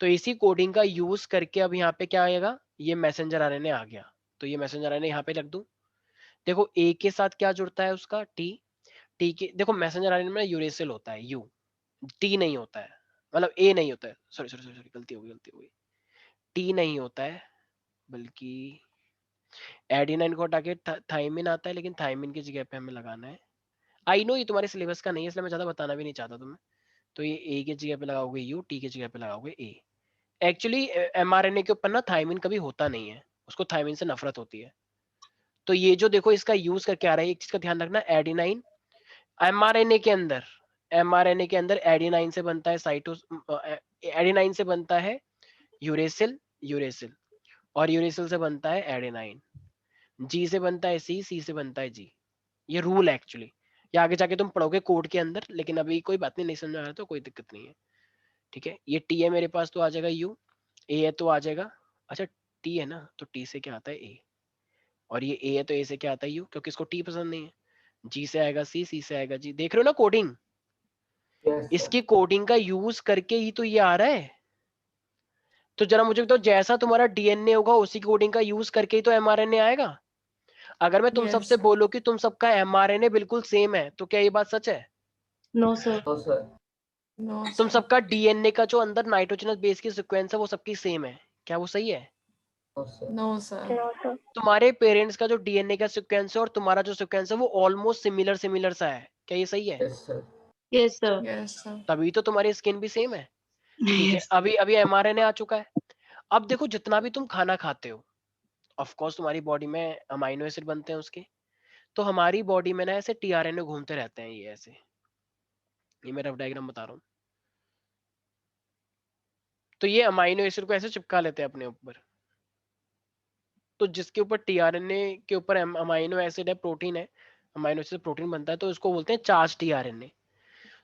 तो इसी कोडिंग का यूज करके अब यहाँ पे क्या आएगा? ये मैसेंजर आरएनए आ गया, तो ये मैसेंजर आरएनए यहाँ पे रख दूं। देखो ए के साथ क्या जुड़ता है उसका? टी। टी के देखो मैसेंजर आरएनए में यूरेसिल होता है, यू, टी नहीं होता है, मतलब ए नहीं होता है, सॉरी सॉरी सॉरी, गलती हो गई, टी नहीं होता है, बल्कि एडिनाइन को हटा के थाइमिन आता है, लेकिन थाइमिन की जगह पे हमें लगाना है, आई नो ये तुम्हारे सिलेबस का नहीं है इसलिए मैं ज्यादा बताना भी नहीं चाहता तुम्हें, तो ये ए की जगह पे लगाओगे यू, टी की जगह पे लगाओगे ए। एक्चुअली एमआरएनए के ऊपर ना थाइमिन कभी होता नहीं है, उसको थाइमिन से नफरत होती है। तो ये जो देखो इसका यूज करके आ रहा है, एक चीज का ध्यान रखना, एडिनाइन एमआरएनए के अंदर, एमआरएनए के अंदर एडिनाइन से बनता है एडिनाइन से बनता है यूरेसिल, यूरेसिल, और यूरेसिल से बनता है एडेनाइन, जी से बनता है सी, सी से बनता है जी। ये रूल है एक्चुअली, ये आगे जाके तुम पढ़ोगे कोड के अंदर, लेकिन अभी कोई बात नहीं समझ में आ रहा तो कोई दिक्कत नहीं है, ठीक है? ये टी है मेरे पास तो आ जाएगा यू, ए है तो आ जाएगा, अच्छा टी है ना, तो टी से क्या आता है? ए, और ये ए है तो ए से क्या आता है? यू, क्योंकि इसको टी पसंद नहीं है। जी से आएगा सी, सी से आएगा जी। देख रहे हो ना कोडिंग? Yes, sir. इसकी कोडिंग का यूज करके ही तो ये आ रहा है। तो जरा मुझे बताओ, जैसा तुम्हारा डीएनए होगा उसी कोडिंग का यूज करके ही तो एमआरएनए आएगा। अगर मैं तुम Yes, सबसे sir. बोलूं कि तुम सबका एमआरएनए बिल्कुल सेम है, तो क्या ये बात सच है? No, sir. No, sir. No तुम सर। सबका डीएनए का जो अंदर नाइट्रोजनस बेस की सीक्वेंस है वो सबकी सेम है, क्या वो सही है? No, sir. No sir. No, sir. तुम्हारे पेरेंट्स का जो डीएनए का सीक्वेंस है और तुम्हारा जो सीक्वेंस है वो ऑलमोस्ट सिमिलर सिमिलर सा है, क्या ये सही है? Yes, sir. Yes, sir. Yes sir. तभी तो तुम्हारी स्किन भी सेम है, ठीक है? Yes. अभी अभी एमआरएनए आ चुका है। अब देखो जितना भी तुम खाना खाते हो, ऑफ कोर्स तुम्हारी बॉडी में अमाइनो एसिड बनते हैं उसके, तो हमारी बॉडी में ना ऐसे टीआरएनए घूमते रहते हैं, ये ऐसे, ये मैं रफ डायग्राम बता रहा हूँ। तो ये अमाइनो एसिड को ऐसे चिपका लेते हैं अपने ऊपर, तो जिसके ऊपर टीआरएनए के ऊपर अमाइनो एसिड है, प्रोटीन है, अमाइनो एसिड प्रोटीन बनता है, तो इसको बोलते हैं चार्ज टीआरएनए।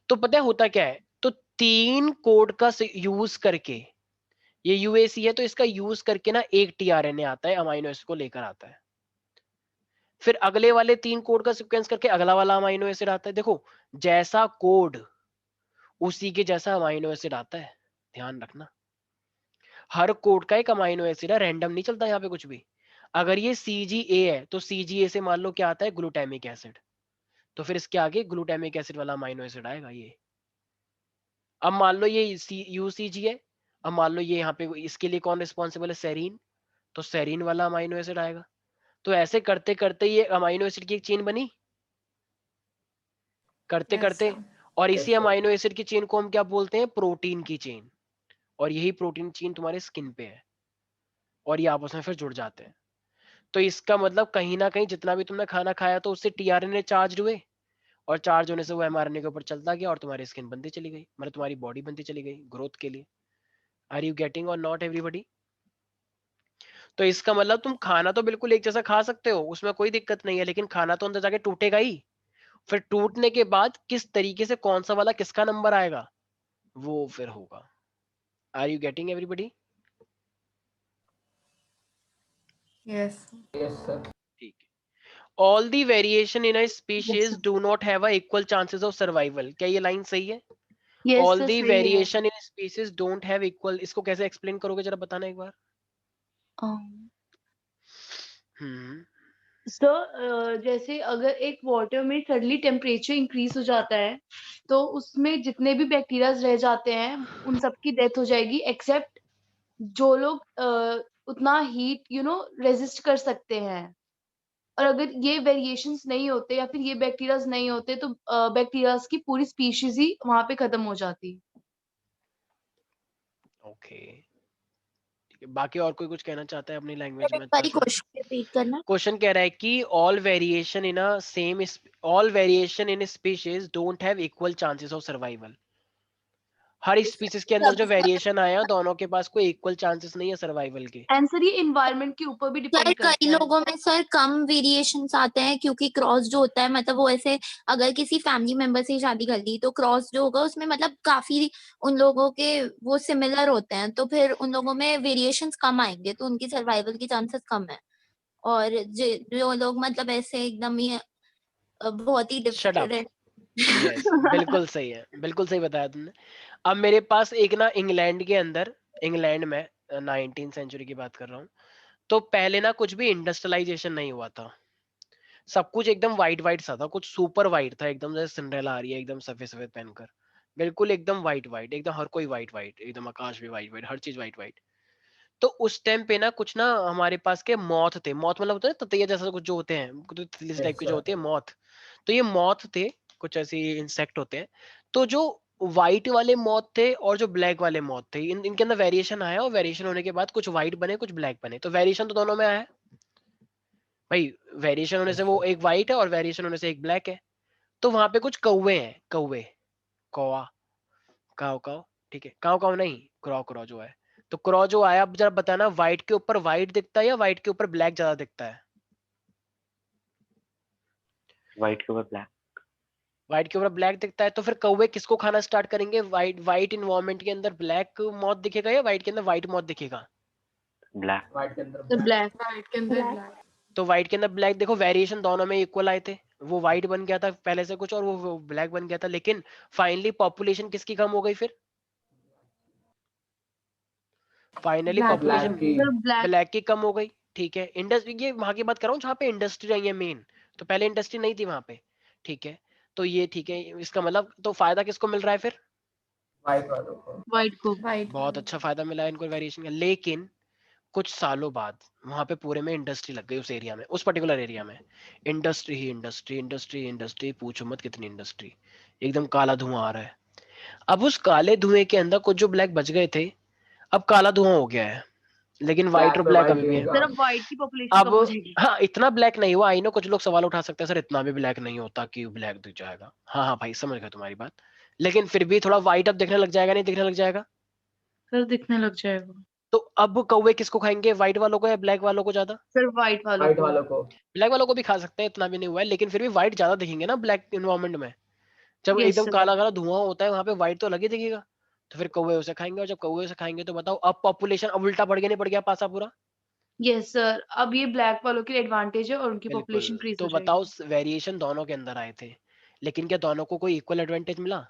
तो पता है होता क्या है? तो 3 कोड का यूज करके, ये यूएसी है तो इसका यूज करके ना एक टीआरएनए आता है, अमाइनो एसिड को लेकर आता है, फिर अगले वाले 3 कोड का सीक्वेंस करके अगला वाला अमाइनो एसिड आता है। देखो जैसा कोड उसी के जैसा अमाइनो एसिड आता है, ध्यान रखना। हर कोड का एक अमाइनो एसिड है, रैंडम नहीं चलता यहाँ पे कुछ भी। अगर ये CGA है तो CGA से मान लो क्या आता है, ग्लूटामिक एसिड, तो फिर इसके आगे ग्लूटामिक एसिड वाला अमाइनो एसिड आएगा ये। अब मान लो ये UCG है, अब मान लो ये यहाँ पे इसके लिए कौन रिस्पॉन्सिबल है, सेरीन, तो सेरीन वाला अमाइनो एसिड आएगा। तो ऐसे करते करते ये अमाइनो एसिड की एक चेन बनी, करते Yes, करते, sir. और Yes, इसी sir. अमाइनो एसिड की चेन को हम क्या बोलते हैं, प्रोटीन की चेन। और यही प्रोटीन चेन तुम्हारे स्किन पे है, और ये आपस में फिर जुड़ जाते हैं। तो इसका मतलब कहीं ना कहीं जितना भी तुमने खाना खाया तो उससे tRNA चार्ज हुए, और चार्ज होने से वो mRNA के ऊपर चलता गया, और तुम्हारी स्किन बनती चली गई, मतलब तुम्हारी बॉडी बनती चली गई ग्रोथ के लिए। आर यू गेटिंग और नॉट एवरीबडी? तो इसका मतलब तुम खाना तो बिल्कुल एक जैसा खा सकते हो, उसमें कोई दिक्कत नहीं है, लेकिन खाना तो अंदर जाके टूटेगा ही। फिर टूटने के बाद किस तरीके से कौन सा वाला किसका नंबर आएगा वो फिर होगा। Are you getting everybody? Yes. Yes, sir. ठीक है। All the variation in a species do not have a equal chances of survival. क्या ये लाइन सही है? Yes, All sir, the सही है। variation in a species don't have equal, इसको कैसे एक्सप्लेन करोगे जरा बताना एक बार। जैसे अगर एक वाटर में सडनली टेम्परेचर इंक्रीज हो जाता है तो उसमें जितने भी बैक्टीरियाज रह जाते हैं उन सबकी डेथ हो जाएगी, एक्सेप्ट जो लोग उतना हीट रेजिस्ट कर सकते हैं। और अगर ये वेरिएशंस नहीं होते या फिर ये बैक्टीरियाज नहीं होते तो बैक्टीरियाज की पूरी स्पीशीज ही वहां पे खत्म हो जाती। ओके, ठीक है। बाकी और कोई कुछ कहना चाहता है अपनी लैंग्वेज एक में? बारी क्वेश्चन रिपीट करना। क्वेश्चन कह रहा है कि all variation in species don't have equal chances of survival. Her species के अंदर जो वेरिएशन आया दोनों के पास कोई इक्वल चांसेस नहीं है सर्वाइवल के। आंसर ये एनवायरनमेंट के ऊपर भी सर डिपेंड कई करता है। लोगों में सर कम वेरिएशंस आते हैं क्योंकि क्रॉस जो होता है मतलब वो ऐसे अगर किसी फैमिली मेंबर से शादी कर ली तो क्रॉस जो होगा उसमें मतलब काफी उन लोगों के वो सिमिलर होते हैं तो फिर उन लोगों में वेरिएशंस कम आएंगे तो उनकी सर्वाइवल की चांसेस कम है। और जो लोग मतलब ऐसे एकदम ही बहुत ही शट अप। डिफरेंट। यस, बिल्कुल सही है, बिल्कुल सही बताया तुमने। अब मेरे पास एक ना इंग्लैंड के अंदर, इंग्लैंड में 19th सेंचुरी की बात कर रहा हूँ, तो पहले ना कुछ भी इंडस्ट्रियलाइजेशन नहीं हुआ था। सब कुछ एकदम वाइट वाइट सा था, कुछ सुपर वाइट था, एकदम जैसे सिंड्रेला आ रही है एकदम सफेद सफेद पहनकर, बिल्कुल एकदम वाइट वाइट, एकदम हर कोई वाइट वाइट, एकदम आकाश भी वाइट वाइट, हर चीज वाइट वाइट। तो उस टाइम पे ना कुछ ना हमारे पास के मॉथ थे, मॉथ मतलब होता है ततैया जैसा कुछ जो होते हैं, तितली टाइप Yes, के जो sir. होती है मॉथ। तो ये मॉथ थे, कुछ ऐसे इंसेक्ट होते हैं। तो जो व्हाइट वाले मॉथ थे और जो ब्लैक वाले मॉथ थे, इनके अंदर वेरिएशन आया, और वेरिएशन होने के बाद कुछ व्हाइट बने कुछ ब्लैक बने। तो वेरिएशन तो दोनों में आया है भाई, वेरिएशन होने Yes, से वो sir. एक व्हाइट है और वेरिएशन होने से एक ब्लैक है। तो वहां पे कुछ कौवे हैं, कौवे, कौवा, काव काव, ठीक है, काव काव नहीं, क्रॉ क्रॉ जो है। तो क्रॉ जो आया, अब जरा बताना, व्हाइट के ऊपर व्हाइट दिखता है या व्हाइट के ऊपर ब्लैक ज्यादा दिखता है? व्हाइट के ऊपर ब्लैक। व्हाइट के ऊपर ब्लैक दिखता है। तो फिर कौवे किसको खाना स्टार्ट करेंगे? व्हाइट वाइट इन्वायरमेंट के अंदर ब्लैक मौत दिखेगा या व्हाइट के अंदर व्हाइट मौत दिखेगा? ब्लैक। White के अंदर तो ब्लैक। White के अंदर Black. black. तो व्हाइट के अंदर ब्लैक, देखो वेरिएशन दोनों में इक्वल आए थे, वो व्हाइट बन गया था पहले से कुछ और वो ब्लैक बन गया था, लेकिन फाइनली पॉपुलेशन किसकी कम हो गई? फिर फाइनली Black. पॉपुलेशन Black की फिर ब्लैक। ब्लैक की कम हो गई, ठीक है। इंडस्ट्री, ये वहां की बात कर रहा हूँ जहाँ पे इंडस्ट्री आई है मेन, तो पहले इंडस्ट्री नहीं थी वहां पे, ठीक है। तो ये ठीक है, इसका मतलब तो फायदा किसको मिल रहा है फिर? white वालों को। व्हाइट को। White. बहुत अच्छा फायदा मिला है इनको वेरिएशन का। लेकिन कुछ सालों बाद वहां पे पूरे में इंडस्ट्री लग गई, उस एरिया में, उस पर्टिकुलर एरिया में इंडस्ट्री ही इंडस्ट्री, इंडस्ट्री इंडस्ट्री, पूछो मत कितनी इंडस्ट्री, एकदम काला धुआं आ रहा है। अब उस काले धुएं के अंदर कुछ जो ब्लैक बच गए थे, अब काला धुआं हो गया है, लेकिन व्हाइट Black और पे ब्लैक white अभी भी है। दिखेगा। सिर्फ व्हाइट की पॉपुलेशन अब कम हो जाएगी। हाँ, इतना ब्लैक नहीं हुआ, आई नो कुछ लोग सवाल उठा सकते हैं, सर इतना भी ब्लैक नहीं होता कि ब्लैक दिख जाएगा। हाँ हाँ भाई, समझ गया तुम्हारी बात, लेकिन फिर भी थोड़ा व्हाइट अब दिखने लग जाएगा, नहीं दिखने लग जाएगा? फिर दिखने लग जाएगा। तो अब कौवे किसको खाएंगे, व्हाइट वालों को या ब्लैक वालों को ज्यादा? सिर्फ व्हाइट वालों White को। वालों को। ब्लैक वालों को भी खा सकते हैं, इतना भी नहीं हुआ है, लेकिन फिर भी व्हाइट ज्यादा दिखेंगे ना ब्लैक इन्वायरमेंट में। जब यस एकदम सर। काला काला धुआं होता है वहां पे व्हाइट तो लगे दिखेगा, तो फिर कौवे उसे खाएंगे, और जब कौवे उसे खाएंगे तो बताओ अब पॉपुलेशन अब उल्टा बढ़ गया, नहीं बढ़ गया पासा पूरा? यस सर, अब ये ब्लैक वालों के लिए एडवांटेज है और उनकी बिल्कुल। पॉपुलेशन इंक्रीज तो हो बताओ, जाएगी। वेरिएशन दोनों के अंदर आए थे, लेकिन क्या दोनों को कोई इक्वल एडवांटेज मिला?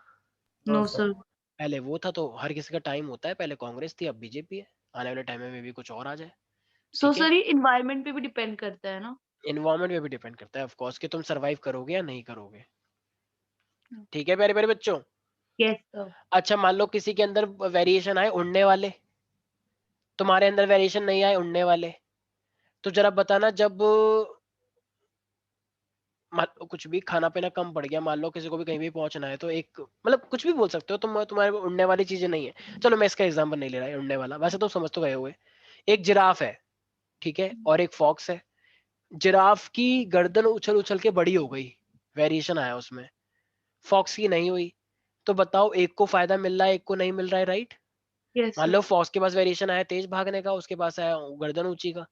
No No, sir. सर। पहले वो था, तो हर किसी का टाइम होता है, पहले कांग्रेस थी अब बीजेपी है, आने वाले टाइम में भी कुछ और आ जाए। सो ठीक है, सर ये इन्वायरमेंट पे भी डिपेंड करता है ना? इन्वायरमेंट पे भी डिपेंड करता है ऑफ कोर्स कि तुम सरवाइव करोगे या नहीं करोगे। ठीक है प्यारे प्यारे बच्चों। Yes sir. अच्छा मान लो किसी के अंदर वेरिएशन आए उड़ने वाले, तुम्हारे अंदर वेरिएशन नहीं आए उड़ने वाले, तो जरा बताना जब मान लो कुछ भी खाना पीना कम पड़ गया, मान लो किसी को भी कहीं भी पहुंचना है, तो एक मतलब कुछ भी बोल सकते हो तुम, तुम्हारे में उड़ने वाली चीजें नहीं है, चलो मैं इसका एग्जांपल नहीं ले रहा है उड़ने वाला, वैसे तो समझ तो गए हुए। एक जिराफ है, ठीक है, और एक फॉक्स है। जिराफ की गर्दन उछल उछल के बड़ी हो गई, वेरिएशन आया उसमें, फॉक्स की नहीं हुई, तो बताओ एक को फायदा मिल रहा है एक को नहीं मिल रहा है, राइट? यस मान सर। लो फॉक्स के पास वेरिएशन आया तेज भागने का, उसके पास आया गर्दन ऊंची का,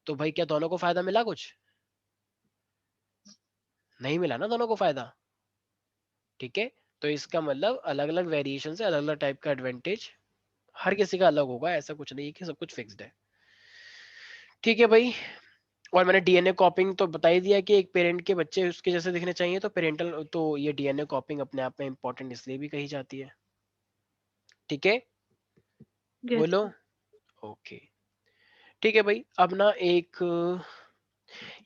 तो भाई क्या दोनों को फायदा मिला? कुछ नहीं मिला ना दोनों को फायदा। ठीक है, तो इसका मतलब अलग अलग वेरिएशन से अलग अलग टाइप का एडवांटेज हर किसी का अलग होगा, ऐसा कुछ नहीं है कि सब कुछ फिक्स्ड है। ठीक है भाई, और मैंने डीएनए कॉपिंग तो बता ही दिया कि एक पेरेंट के बच्चे उसके जैसे दिखने चाहिए, तो पेरेंटल तो ये डीएनए कॉपिंग अपने आप में इंपॉर्टेंट इसलिए भी कही जाती है। ठीक है, यस बोलो ओके। ठीक है भाई, अब ना एक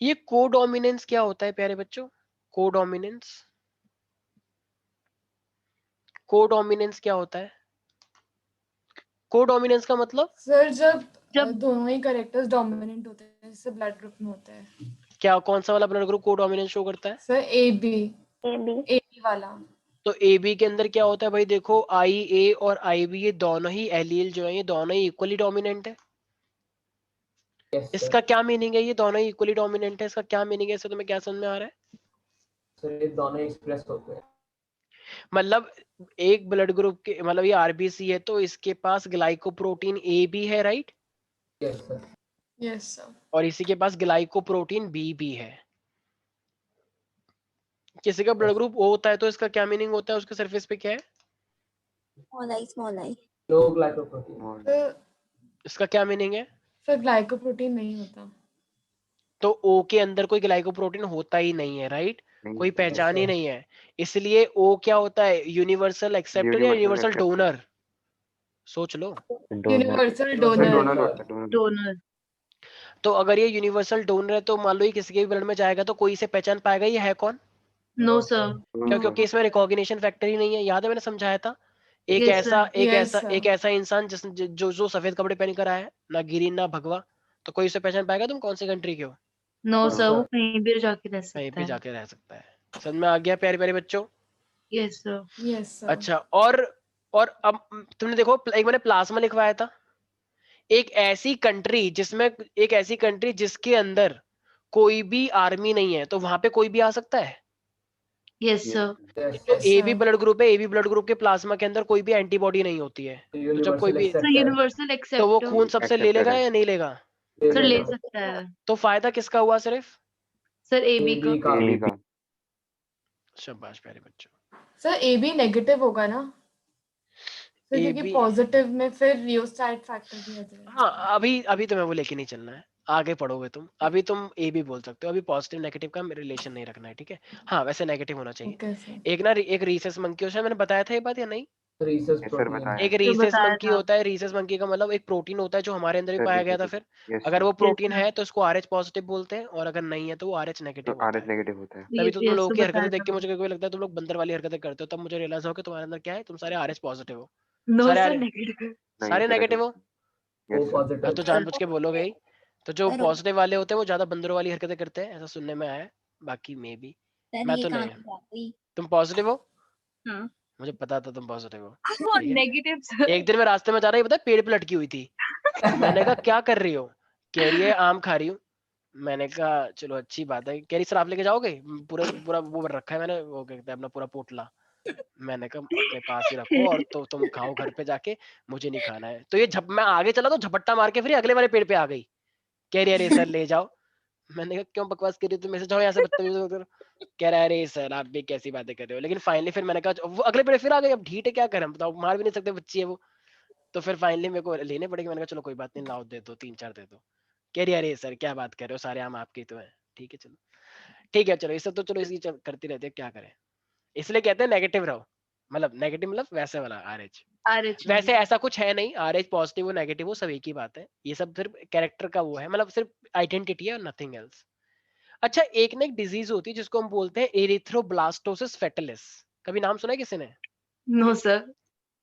ये कोडोमिनेंस क्या होता है प्यारे बच्चों? कोडोमिनेंस, कोडोमिनेंस क्या होता है? कोडोमिनेंस का मतलब सर जब जब दोनों ही कैरेक्टर्स डोमिनेंट होते हैं जैसे ब्लड ग्रुप में होता है। क्या, कौन सा वाला ब्लड ग्रुप कोडोमिनेंस शो करता है? Sir A B AB. वाला। तो ए बी के अंदर क्या होता है भाई? देखो आई ए और आई बी ये दोनों ही एलील जो है ये दोनों ही इक्वली डोमिनेंट है। यस इसका सर। क्या मीनिंग है? ये दोनों ही इक्वली डोमिनेंट है, इसका क्या मीनिंग है? इससे तुम्हें क्या समझ में आ रहा है? सर ये दोनों एक्सप्रेस होते हैं। मतलब एक ब्लड ग्रुप के मतलब ये आरबीसी है तो इसके पास ग्लाइकोप्रोटीन ए बी है, right? Yes sir. Yes sir. और इसी के पास ग्लाइकोप्रोटीन बी भी है। किसी का ब्लड ग्रुप ओ होता है तो इसका क्या मीनिंग होता है? उसके सरफेस पे क्या है? Small I. Low glycoprotein. और इसका क्या मीनिंग है? सर ग्लाइकोप्रोटीन नहीं होता। तो ओ के अंदर कोई ग्लाइकोप्रोटीन होता ही नहीं है, राइट? कोई पहचान ही नहीं है, इसलिए ओ क्या होता है? यूनिवर्सल एक्सेप्टर या यूनिवर्सल डोनर? सोच लो। Universal donor donor. होता है, डोनर। डोनर। तो अगर ये यूनिवर्सल डोनर है तो मान लो ये किसी के भी ब्लड में जाएगा तो कोई इसे पहचान पाएगा ये है कौन? No sir. क्यों? क्योंकि इसमें रिकॉग्निशन फैक्टर ही नहीं है। याद है मैंने समझाया था, एक Yes, ऐसा sir. एक Yes, ऐसा sir. एक ऐसा इंसान जो सफेद कपड़े पहन कर आया है, ना गिरी ना भगवा, तो कोई उसे पहचान पाएगा तुम कौन सी कंट्री के हो? नो No, सर, वो sir. कहीं भी जाके रह कहीं सकता भी है। जाके रह सकता है। समझ में आ गया प्यारे प्यारे बच्चों? Yes sir. Yes sir. अच्छा, और अब तुमने देखो एक मैंने प्लाज्मा लिखवाया था, एक ऐसी कंट्री जिसके अंदर कोई भी आर्मी नहीं है तो वहां पे कोई भी आ सकता है। Yes sir. यस तो sir. A B blood group है, ए बी ब्लड ग्रुप के प्लाज्मा के अंदर कोई भी एंटीबॉडी नहीं होती है, तो जब कोई यूनिवर्सल भी सर यूनिवर्सल तो वो एक्सेप्टर खून सबसे ले लेगा या नहीं लेगा? सर ले सकता है। तो फायदा किसका हुआ सिर्फ? सर एबी का। AB का। शाबाश प्यारे बच्चों। सर ए बी नेगेटिव होगा ना सर, क्योंकि AB पॉजिटिव में फिर रियोस्टैट फैक्टर भी आ जाएगा। हाँ, अभी अभी तुम्हें वो लेके नहीं चलना है, आगे पढ़ोगे तुम। अभी तुम ए बी बोल सकते हो, अभी पॉजिटिव नेगेटिव का रिलेशन नहीं रखना है, ठीक है? हाँ वैसे नेगेटिव होना चाहिए। Okay sir. एक रीसेस मंकी होता है, मैंने बताया था ये बात या नहीं? Rhesus Yes, sir, protein. बताया। एक जो रीसेस बताया मंकी था। होता है, रीसेस मंकी का मतलब एक प्रोटीन होता है जो हमारे अंदर भी Sir, पाया गया था। recessive. फिर Yes, अगर sir. वो प्रोटीन sir. है तो उसको RH पॉजिटिव बोलते हैं, और अगर नहीं है तो वो RH तो नेगेटिव होता RH है। नेगेटिव होता है। तभी तो तुम लोगों की हरकतें बताया देख के था। मुझे कभी लगता है तुम लोग बंदर वाली हरकतें करते हो, तब मुझे रियलाइज हो कि तुम्हारे अंदर क्या है, तुम सारे RH पॉजिटिव हो। नो सारे सर RH नेगेटिव। नहीं सारे सर, ऐसा नेगेटिव हो। ओ यस सर। हाँ पॉजिटिव। तो जानबूझ के बोलोगे ही। तो जो पॉजिटिव वाले होते हैं वो ज्यादा बंदरों वाली हरकतें करते हैं, ऐसा सुनने में आया है, बाकी मे बी मैं ये तो कहाँ नहीं। की बात हुई? तुम पॉजिटिव हो? हाँ। मुझे पता था तुम पॉजिटिव हो। वो ठीक है, नेगेटिव सर। एक दिन मैं रास्ते में जा रहा, पता है पेड़ पे लटकी हुई थी, मैंने कहा क्या कर रही हो? कह रही है आम खा रही हूँ। मैंने कहा चलो अच्छी बात है। कह रही सर आप लेके जाओगे? पूरा पूरा वो रखा है मैंने, वो क्या कहते हैं अपना पूरा पोटला। मैंने कहा अपने पास ही रखो और तो तुम खाओ घर पे जाके, मुझे नहीं खाना है। तो ये मैं आगे चला तो झपट्टा मार के फिर अगले वाले पेड़ पे आ गई। कह रही अरे सर ले जाओ। मैंने कहा क्यों बकवास कर रही हो तुम, ऐसे जाओ यहाँ से बदतमीजी मत करो। कह रहा है अरे सर आप भी कैसी बातें कर रहे हो। लेकिन फाइनली फिर मैंने कहा वो अगले पेड़ फिर आ गई, अब ढीठ है क्या करें बताओ, मार भी नहीं सकते, बच्ची है वो। तो फिर फाइनली मेरे को लेने पड़ेगी। मैंने कहा चलो कोई बात नहीं, लाओ दे दो 3-4 दे दो। कह रही अरे सर क्या बात कर रहे हो, सारे आम आपके ही तो है। ठीक है चलो, ठीक है चलो, ये सब तो चलो इसकी करती रहती है, क्या करें। इसलिए कहते हैं नेगेटिव रहो, मतलब नेगेटिव मतलब वैसे वाला RH। RH वैसे नहीं। ऐसा कुछ है नहीं, RH पॉजिटिव हो नेगेटिव हो सब एक ही बात है, ये सब सिर्फ कैरेक्टर का वो है, मतलब सिर्फ आइडेंटिटी है और नथिंग एल्स। अच्छा, एक ना एक डिजीज होती है जिसको हम बोलते हैं एरिथ्रोब्लास्टोसिस फेटलिस, कभी नाम सुना है किसी ने? No sir.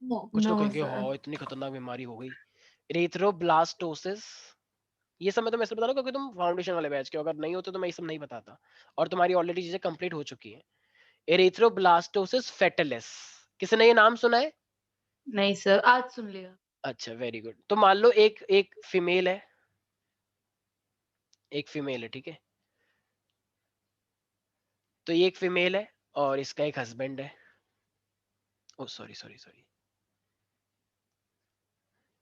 नो। कुछ लोग No, कहेंगे sir. हाँ इतनी खतरनाक बीमारी हो गई एरिथ्रोब्लास्टोसिस। ये सब मैं तुम्हें इसलिए बता रहा हूँ क्योंकि तुम फाउंडेशन वाले बैच के हो, अगर नहीं होते तो मैं ये सब नहीं बताता, और तुम्हारी ऑलरेडी चीजें कंप्लीट हो चुकी है। एरिथ्रोब्लास्टोसिस फेटलिस, किसी ने ये नाम सुना है? नहीं सर, आज सुन लिया। अच्छा वेरी गुड। तो मान लो एक एक फीमेल है, एक फीमेल है, ठीक है, तो ये एक फीमेल है और इसका एक हस्बैंड है। ओ सॉरी सॉरी सॉरी,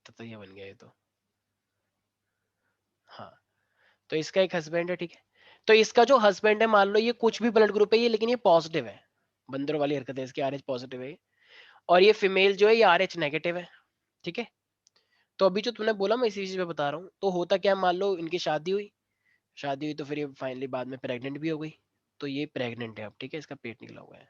तो ये बन गया ये तो, हाँ, तो इसका एक हस्बैंड है, ठीक है, तो इसका जो हस्बैंड है मान लो ये कुछ भी ब्लड ग्रुप है ये, लेकिन ये पॉजिटिव है, बंदर वाली हरकत है इसकी, RH पॉजिटिव है, और ये फीमेल जो है ये RH नेगेटिव है, ठीक है। तो अभी जो तूने बोला मैं इसी चीज पे बता रहा हूँ, तो होता क्या, मान लो इनकी शादी हुई, शादी हुई तो फिर ये फाइनली बाद में प्रेग्नेंट भी हो गई, तो ये प्रेग्नेंट है अब, ठीक है, इसका पेट निकला हुआ है।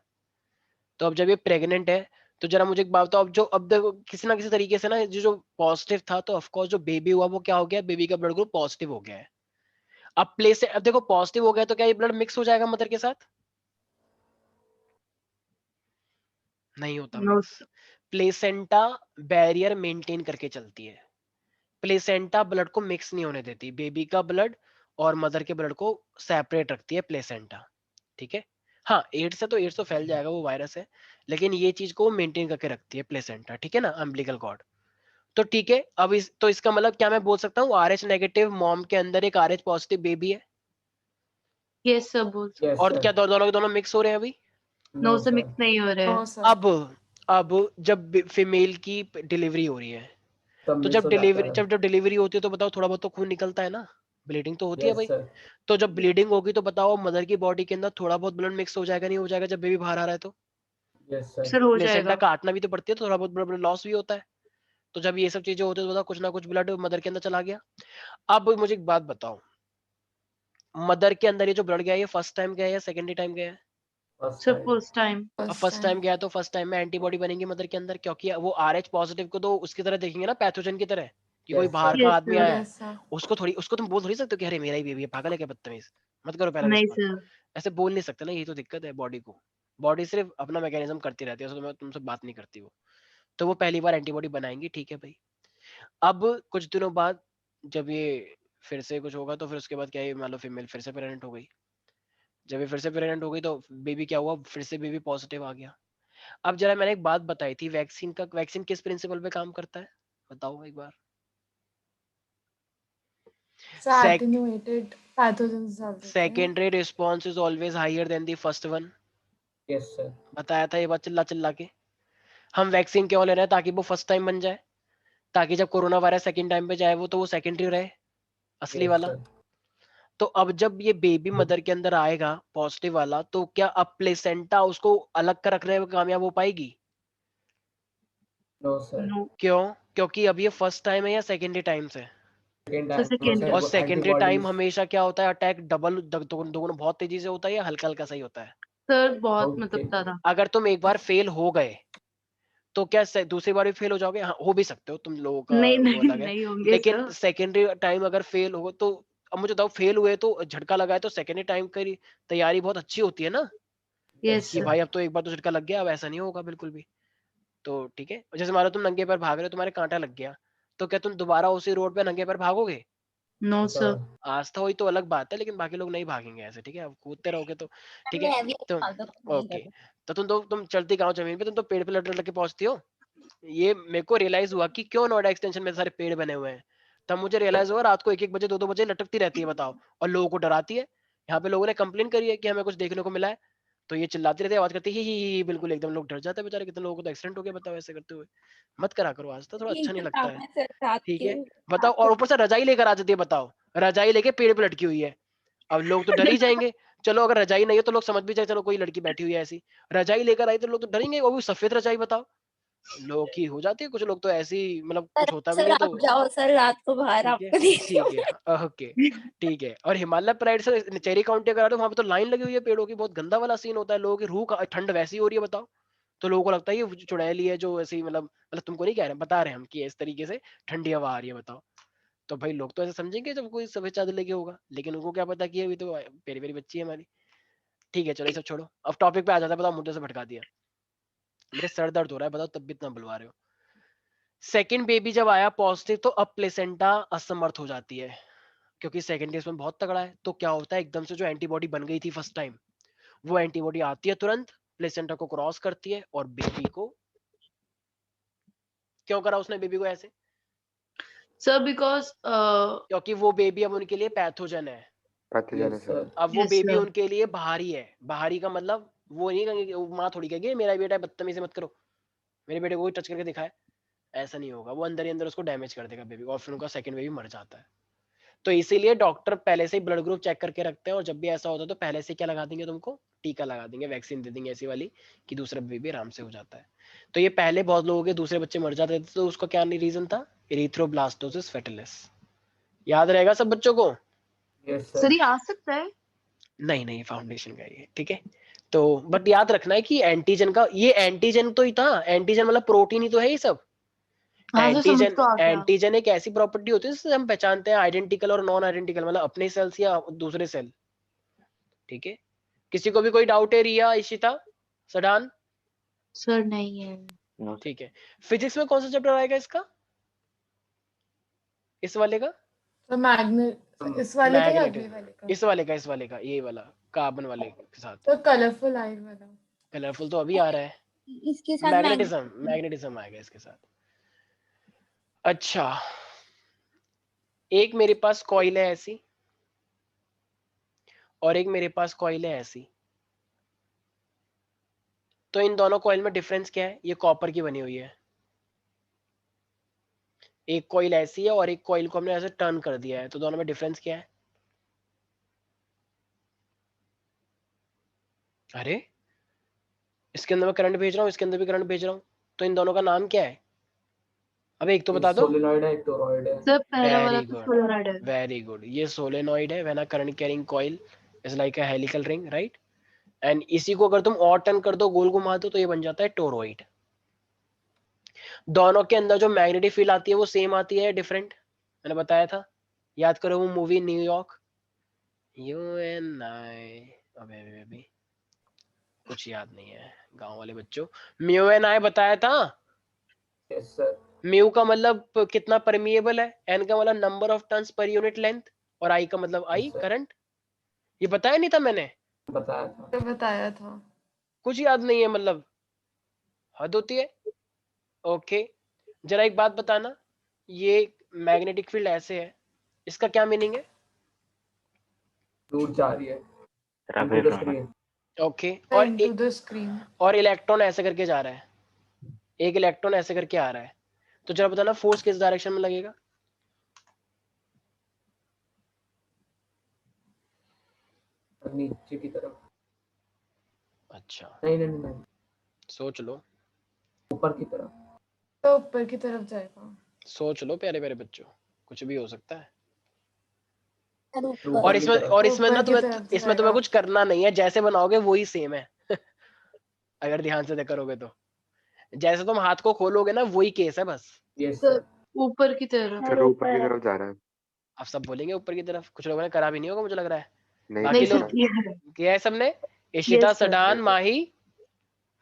तो अब जब ये प्रेग्नेंट है तो जरा मुझे एक बात बताओ, अब जो अब देखो किसी ना किसी तरीके से ना जो पॉजिटिव था, तो ऑफकोर्स जो बेबी हुआ वो क्या हो गया, बेबी का ब्लड ग्रुप पॉजिटिव हो गया है। अब प्लेस अब देखो पॉजिटिव हो गया तो क्या ये ब्लड मिक्स हो जाएगा मदर के साथ? नहीं होता no mix. Placenta barrier maintain करके चलती है, प्लेसेंटा ब्लड को मिक्स नहीं होने देती, बेबी का ब्लड और मदर के ब्लड को सेपरेट रखती है प्लेसेंटा, ठीक है। हाँ एड्स तो फैल जाएगा, वो वायरस है, लेकिन ये चीज को मेंटेन करके रखती है प्लेसेंटा, ठीक है ना, अम्बिलिकल कॉर्ड। तो ठीक है, अब इस तो इसका मतलब क्या मैं बोल सकता हूँ, RH नेगेटिव मॉम के अंदर एक RH पॉजिटिव बेबी है, यस सर, बोल सकते। Yes, और sir. क्या दोनों के दोनों मिक्स हो रहे हैं अभी? No No, sir, sir. Mix नहीं हो रहे हैं। No, sir. अब जब फीमेल की डिलीवरी हो रही है, सब तो मिक्स जब हो जाता डिलीवरी है. जब जब डिलीवरी होती है तो बताओ थोड़ा बहुत तो खून निकलता है ना, ब्लीडिंग तो होती है Yes, भाई। sir. तो जब ब्लीडिंग होगी तो बताओ मदर की बॉडी के अंदर थोड़ा बहुत ब्लड मिक्स हो जाएगा नहीं हो जाएगा, जब बेबी बाहर आ रहा है तो Yes, sir. सर हो प्लेसेंटा जाएगा। काटना भी तो पड़ती है, तो थोड़ा बहुत ब्लड लॉस भी होता है। तो जब ये सब चीजें होती है तो बताओ कुछ ना कुछ ब्लड मदर के अंदर चला गया। अब मुझे एक बात बताओ, मदर के अंदर ये जो ब्लड गया है ये फर्स्ट टाइम गया है या सेकेंडरी टाइम गया है? First sir time. First time. अब First फर्स्ट टाइम time. गया तो फर्स्ट टाइम में एंटीबॉडी बनेंगी मदर के अंदर, क्योंकि वो RH पॉजिटिव को तो उसकी तरह देखेंगे ना, पैथोजन की तरह, कि कोई Yes, बाहर sir. का यस आदमी सर। आया है। Yes, sir. उसको तुम बोल थोड़ी सकते हो कि अरे मेरा ही बेबी है, पागल है क्या, बदतमीज, मत करो पहला नहीं रिस्पॉन्स। सर। ऐसे बोल नहीं सकते ना, यही तो दिक्कत है बॉडी को, बॉडी सिर्फ अपना मैकेनिज्म करती रहती है, उसमें तुमसे बात नहीं करती वो, तो वो पहली बार एंटीबॉडी बनाएंगी, ठीक है भाई। अब कुछ दिनों बाद जब ये फिर से कुछ होगा तो फिर उसके बाद क्या है, मान लो फीमेल फिर से प्रेग्नेंट हो गई, जब ये फिर से प्रेग्नेंट हो गई तो बेबी क्या हुआ, फिर से बेबी पॉजिटिव आ गया। अब जरा मैंने एक बात बताई थी, वैक्सीन किस प्रिंसिपल पे काम करता है, बताओ एक बार? So attenuated pathogens डाल देते हैं. Secondary response is always higher than the first one, Yes, sir. बताया था ये बात चिल्ला चिल्ला के। हम वैक्सीन क्यों ले रहे हैं, ताकि वो फर्स्ट टाइम बन जाए, ताकि जब कोरोना वायरस सेकेंड टाइम पे जाए वो तो वो सेकेंडरी रहे, असली Yes, वाला। sir. तो अब जब ये बेबी मदर के अंदर आएगा पॉजिटिव वाला, तो क्या अब प्लेसेंटा उसको अलग कर रखने में कामयाब हो पाएगी? No, sir. नो क्यों? क्योंकि अब ये फर्स्ट टाइम है या सेकेंडरी टाइम से? Second sir time. सेकेंड और सेकेंडरी टाइम Antibodies. हमेशा क्या होता है, अटैक डबल दोनों बहुत तेजी से होता है या हल्का हल्का सही होता है? सर बहुत Okay. मतलब ज्यादा। अगर तुम एक बार फेल हो गए तो क्या दूसरी बार भी फेल हो जाओगे? हाँ हो भी सकते हो, तुम लोगों का नहीं वो नहीं अलग है, नहीं होंगे लेकिन सर। सेकेंडरी टाइम अगर फेल हो तो, अब मुझे बताओ फेल हुए तो झटका लगा है तो सेकेंडरी टाइम की तैयारी बहुत अच्छी होती है ना, यस कि सर। भाई अब तो एक बार तो झटका लग गया, अब ऐसा नहीं होगा बिल्कुल भी। तो ठीक है, जैसे मान लो तुम नंगे पैर भाग रहे हो, तुम्हारे कांटा लग गया, तो क्या तुम दोबारा उसी रोड पे नंगे पैर भागोगे? No No, sir. sir. आस्था हुई तो अलग बात है, लेकिन बाकी लोग नहीं भागेंगे ऐसे, ठीक है, अब कूदते रहोगे तो ठीक है। मैं भी तो भागा नहीं ओके, करूँ। तो तुम चलती कहाँ हो जमीन पे, तुम तो पेड़ पे लट लट के पहुंचती हो। ये मेरे को रियलाइज हुआ कि क्यों नोएडा एक्सटेंशन में सारे पेड़ बने हुए हैं, तब मुझे रियलाइज हुआ रात को 1-1 बजे 2-2 बजे लटकती रहती है, बताओ, और लोगों को डराती है। यहाँ पे लोगों ने कंप्लेन करी है कि हमें कुछ देखने को मिला है, तो ये चिल्लाती रहती है, आवाज करती है ही बिल्कुल, एकदम लोग डर जाते हैं बेचारे, कितने लोगों को तो एक्सीडेंट हो गया बताओ ऐसे करते हुए। मत करा करो आज तो, थोड़ा यही अच्छा नहीं तो लगता काम है, है सर, रात ठीक के है। बताओ, और ऊपर से रजाई लेकर आ जाती है, बताओ, रजाई लेके पेड़ पे लटकी हुई है, अब लोग तो डर ही जाएंगे। चलो अगर रजाई नहीं है तो लोग समझ भी जाए, चलो कोई लड़की बैठी हुई है ऐसी, रजाई लेकर आई तो लोग तो डरेंगे, वो भी सफेद रजाई, बताओ, लोग की हो जाती है, कुछ लोग तो ऐसी, मतलब सर, कुछ होता भी सर नहीं आप तो जाओ सर रात को बाहर, ठीक है, आपको देखती हूँ ठीक है, ओके, ठीक है। और हिमालय प्राइड से चेरी काउंटी करा दो, वहां पे तो लाइन लगी हुई है पेड़ों की, बहुत गंदा वाला सीन होता है, लोगों की रूह का ठंड वैसी हो रही है, बताओ, तो लोगों को लगता है ये चुड़ैल है जो ऐसे ही मतलब तुमको नहीं कह रहे, बता रहे हम कि इस तरीके से ठंडी हवा आ रही है, बताओ। तो भाई लोग तो ऐसे समझेंगे जब कोई सफेद चादर लेके होगा, लेकिन उनको क्या पता कि अभी तो प्यारी प्यारी बच्ची है हमारी। ठीक है चलो ये सब छोड़ो, अब टॉपिक पे आ जाता है। बताओ मुद्दे से भटका दिया, मेरे सर दर्द हो रहा है, बताओ तब भी इतना बुलवा रहे हो। सेकंड बेबी जब आया पॉजिटिव, तो अब प्लेसेंटा असमर्थ हो जाती है, क्योंकि सेकंड केस में बहुत तगड़ा है। तो क्या होता है, एकदम से जो एंटीबॉडी बन गई थी फर्स्ट टाइम, वो एंटीबॉडी आती है तुरंत, प्लेसेंटा को क्रॉस करती है और बेबी को, क्यों करा उसने बेबी को ऐसे? सर बिकॉज क्योंकि वो बेबी अब उनके लिए पैथोजन है। पैथोजन है Yes, सर। sir. अब वो Yes, बेबी sir. उनके लिए बाहरी है। बाहरी का मतलब वो नहीं कहेंगे, वो माँ थोड़ी कहेगी मेरा बेटा है बदतमीजी मत करो, मेरे बेटे को कोई टच करके दिखाए, ऐसा नहीं होगा। वो अंदर ही अंदर उसको डैमेज कर देगा बेबी, और फिर उनका सेकंड बेबी मर जाता है। तो इसीलिए डॉक्टर पहले से ही ब्लड ग्रुप चेक करके रखते हैं, और जब भी ऐसा होता है तो पहले से क्या लगा देंगे तुमको, टीका लगा देंगे, वैक्सीन दे देंगे ऐसी वाली कि दूसरा बेबी आराम से हो जाता है। तो ये पहले बहुत लोगों के दूसरे बच्चे मर जाते थे, तो उसका क्या रीजन था, एरिथ्रोब्लास्टोसिस फेटिलिस। याद रहेगा सब बच्चों को? Yes, sir sir. ये आ सकता है? नहीं फाउंडेशन का ये, ठीक है। तो बट याद रखना है कि एंटीजन का, ये एंटीजन तो ही था, एंटीजन मतलब प्रोटीन ही तो है ये सब। हाँ सर समझ एंटीजन तो आ गया। एंटीजन एक ऐसी प्रॉपर्टी होती है जिससे हम पहचानते हैं आइडेंटिकल और नॉन आइडेंटिकल, मतलब अपने सेल्स या दूसरे सेल। ठीक है, किसी को भी कोई डाउट है? रिया, इशिता, सडान? सर नहीं है। नो ठीक है, फिजिक्स में कौन सा चैप्टर आएगा इसका, इस वाले का? तो मैग्नेट इस वाले का या मैग्नेट, अगले वाले का? इस वाले का, ये वाला कार्बन वाले के साथ। तो कलरफुल आई वाला। कलरफुल तो अभी आ रहा है, इसके साथ मैग्नेटिज्म आएगा इसके साथ। अच्छा, एक मेरे पास कॉइल है ऐसी, और एक मेरे पास कॉइल है ऐसी। तो इन दोनों कॉइल में डिफरेंस क्या है? ये कॉपर की बनी हुई है, एक कॉइल ऐसी है और एक कॉइल को हमने ऐसे टर्न कर दिया है, तो दोनों में डिफरेंस क्या है? अरे इसके अंदर मैं करंट भेज रहा हूँ, इसके अंदर भी करंट भेज रहा हूँ, तो इन दोनों का नाम क्या है? अब एक तो एक बता दो। सोलेनॉइड है, एक टोरॉइड है. सर पहला वाला वेरी तो गुड, सोलेनॉइड है। वेरी गुड, ये सोलेनॉइड है। When a current carrying coil is like a helical ring, right. And इसी को अगर तुम और टर्न कर दो, गोल घुमा दो, तो ये बन जाता है टोरॉइड। दोनों के अंदर जो मैग्नेटिक फील्ड आती है वो सेम आती है, डिफरेंट, मैंने बताया था। याद करो वो movie New York, you and I, अबे कुछ याद नहीं है गांव वाले बच्चों। म्यू एन आई बताया था। Yes, sir. म्यू का मतलब कितना परमिएबल है, एन का मतलब number of turns per unit length, और आई का मतलब आई Yes, sir. करंट। ये बताया नहीं था मैंने? बताया था. तो बताया था। कुछ याद नहीं है, मतलब हद होती है। ओके, जरा एक बात बताना, ये मैग्नेटिक फील्ड ऐसे है, इसका क्या मीनिंग है? दूर जा रही है. Away Into the from screen. Okay, और इनटू द स्क्रीन। और इलेक्ट्रॉन ऐसे करके जा रहा है, एक इलेक्ट्रॉन ऐसे करके आ रहा है, तो जरा बताना फोर्स किस डायरेक्शन में लगेगा? नीचे की तरफ. अच्छा नहीं. सोच लो, ऊपर की तरफ. तो ऊपर की तरफ जाएगा। सोच लो प्यारे प्यारे बच्चों, कुछ भी हो सकता है। ऊपर। और इसमें ना ऊपर की तरफ इसमें तुम्हें जाएगा। कुछ करना नहीं है, जैसे बनाओगे वही सेम है। अगर ध्यान से करोगे तो, जैसे तुम हाथ को खोलोगे ना वही केस है बस। Yes, sir sir. ऊपर की तरफ। सर ऊपर की तरफ जा रहा है। आप सब बोलेंगे ऊपर की तरफ, कुछ लोगों ने करा भी नहीं होगा मुझे लग रहा है। नहीं बाकी नहीं नहीं सर लोग सर। किया है। किया है सबने? Ishita, Yes, sir. Sedan, Yes, sir.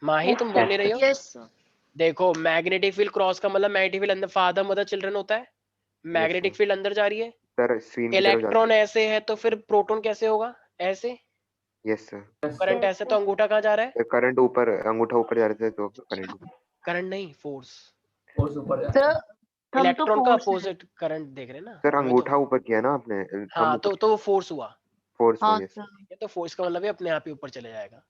माही तुम बोल नहीं रही हो? Yes sir. देखो मैग्नेटिक फील्ड क्रॉस का मतलब मैग्नेटिक फील्ड अंदर, फादर मदर चिल्ड्रन होता है, मैग्नेटिक sir. फील्ड अंदर जा रही है, सर स्क्रीन की तरफ जा रहा इलेक्ट्रॉन ऐसे है तो फिर प्रोटॉन कैसे होगा, ऐसे। है। Yes sir. Yes, current sir. ऐसे तो अंगूठा कहाँ जा रहा है? करंट ऊपर, अंगूठा ऊपर जा रहे थे तो करंट ऊपर। करंट नहीं, फोर्स। Force ऊपर जा रहा है. सर हम तो इलेक्ट्रॉन का फोर्स है। अपोजिट करंट देख रहे हैं ना सर हमें अंगूठा तो। ऊपर किया ना आपने, हाँ ऊपर तो वो फोर्स हुआ। फोर्स हाँ हो। Yes sir. ये तो फोर्स का मतलब है अपने आप ही ऊपर चले जाएगा।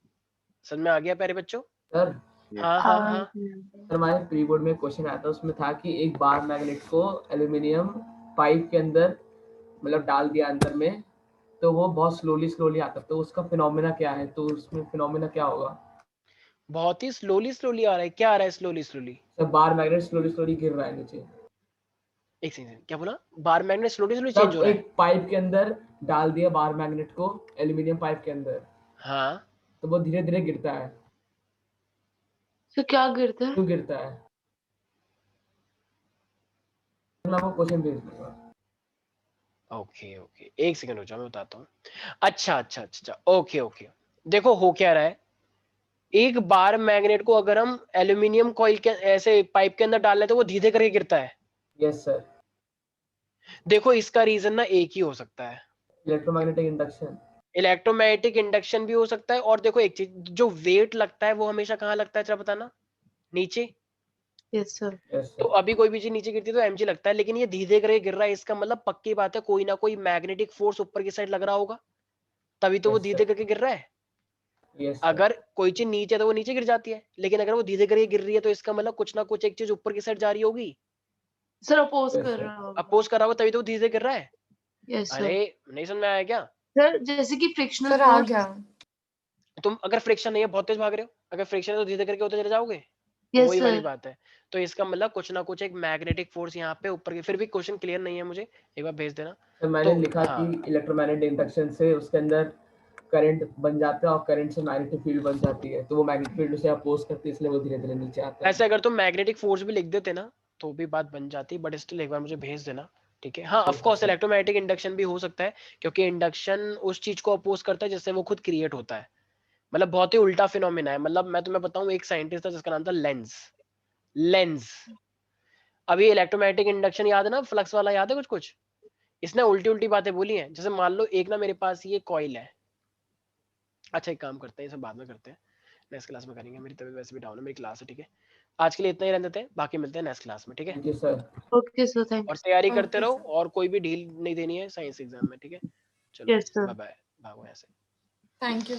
समझ में आ गया प्यारे बच्चों? Sir, हाँ हाँ हाँ। सर हमारे प्री बोर्ड में क्वेश्चन आया था, उसमें था कि एक बार मैग्नेट को एल्यूमिनियम पाइप के अंदर मतलब डाल दिया अंदर में, तो वो बहुत स्लोली आता, तो उसका फिनोमेना क्या है, तो उसमें फिनोमेना क्या होगा? बहुत ही स्लोली आ रहा है, क्या आ रहा है slowly? Sir bar magnet slowly गिर रहा है नीचे। एक सेकंड, क्या बोला? बार मैग्नेट स्लोली चेंज तब हो रहा है? एक पाइप के अंदर डाल दिया बार मैग्नेट को, एल्यूमिनियम पाइप के अंदर, हाँ तो वो धीरे धीरे गिरता है। तो क्या गिरता है? क्यों गिरता है? मैं आपको क्वेश्चन भेज दूंगा। ओके ओके, एक सेकंड हो जाओ, मैं बताता हूँ। अच्छा, ओके ओके। देखो हो क्या रहा है, एक बार मैग्नेट को अगर हम एल्यूमिनियम कॉइल के ऐसे पाइप के अंदर डाल लें तो वो धीरे करके गिरता है। Yes sir. देखो इसका रीजन ना एक ही हो सकता है, इलेक्ट्रोमैग्नेटिक इंडक्शन। इलेक्ट्रोमैग्नेटिक इंडक्शन भी हो सकता है, और देखो एक चीज, जो वेट लगता है वो हमेशा कहाँ लगता है, चलो बताना, नीचे। Yes sir. यस तो सर। अभी कोई भी चीज नीचे गिरती है तो mg लगता है, लेकिन ये धीरे करके गिर रहा है, इसका मतलब पक्की बात है कोई ना कोई मैग्नेटिक फोर्स ऊपर की साइड लग रहा होगा, तभी तो वो Yes, धीरे sir. करके गिर रहा है। Yes sir. अगर कोई चीज नीचे है तो वो नीचे गिर जाती है, लेकिन अगर वो धीरे करके गिर रही है तो इसका मतलब कुछ ना कुछ एक चीज ऊपर की साइड जा रही होगी, सर अपोज Yes, कर sir. रहा होगा। अपोज कर रहा होगा, तभी तो वो धीरे गिर रहा है। यस अरे सर। नहीं समझ में आया क्या? सर जैसे कि फ्रिक्शनल सर आ फोर्स। गया। तुम अगर फ्रिक्शन नहीं है, बहुत तेज भाग रहे हो, अगर फ्रिक्शन है तो धीरे करके होते चले जाओगे, यस वही वाली सर। बात है। तो इसका मतलब कुछ ना कुछ एक मैग्नेटिक फोर्स यहाँ पे ऊपर की, फिर भी क्वेश्चन क्लियर नहीं है मुझे, एक बार भेज देना। तो मैंने तो लिखा हाँ, कि इलेक्ट्रोमैग्नेटिक इंडक्शन से उसके अंदर करंट बन जाता है और करंट से मैग्नेटिक फील्ड बन जाती है, तो वो मैग्नेटिक फील्ड उसे अपोज करती है, इसलिए वो धीरे धीरे नीचे आता ऐसे है। अगर तुम मैग्नेटिक फोर्स भी लिख देते ना तो भी बात बन जाती, बट स्टिल एक बार मुझे भेज देना, ठीक है। हाँ of okay course sir. Electromagnetic induction भी हो सकता है, क्योंकि इंडक्शन उस चीज को अपोज करता है जिससे वो खुद क्रिएट होता है, मतलब बहुत ही उल्टा फिनोमिना है। मतलब मैं तुम्हें बताऊं, एक साइंटिस्ट था जिसका नाम था लेंज। लेंज, अभी इलेक्ट्रोमैग्नेटिक इंडक्शन याद है ना, फ्लक्स वाला याद है कुछ कुछ, इसने उल्टी उल्टी बातें बोली हैं। जैसे मान लो एक ना मेरे पास ये कॉइल है, अच्छा एक काम करते हैं, इसे बाद में करते हैं, नेक्स्ट क्लास में करेंगे, मेरी तबीयत वैसे भी डाउन है, मेरी क्लास है, ठीक है। आज के लिए इतना ही रहने देते हैं, बाकी मिलते हैं नेक्स्ट क्लास में, ठीक है। Thank you sir. Okay sir, और थैंक्स। तैयारी करते ओके रहो, सर। और कोई भी ढील नहीं देनी है साइंस एग्जाम में, ठीक है। चलो यस सर। बाय बाय, भागो यहाँ से। Thank you.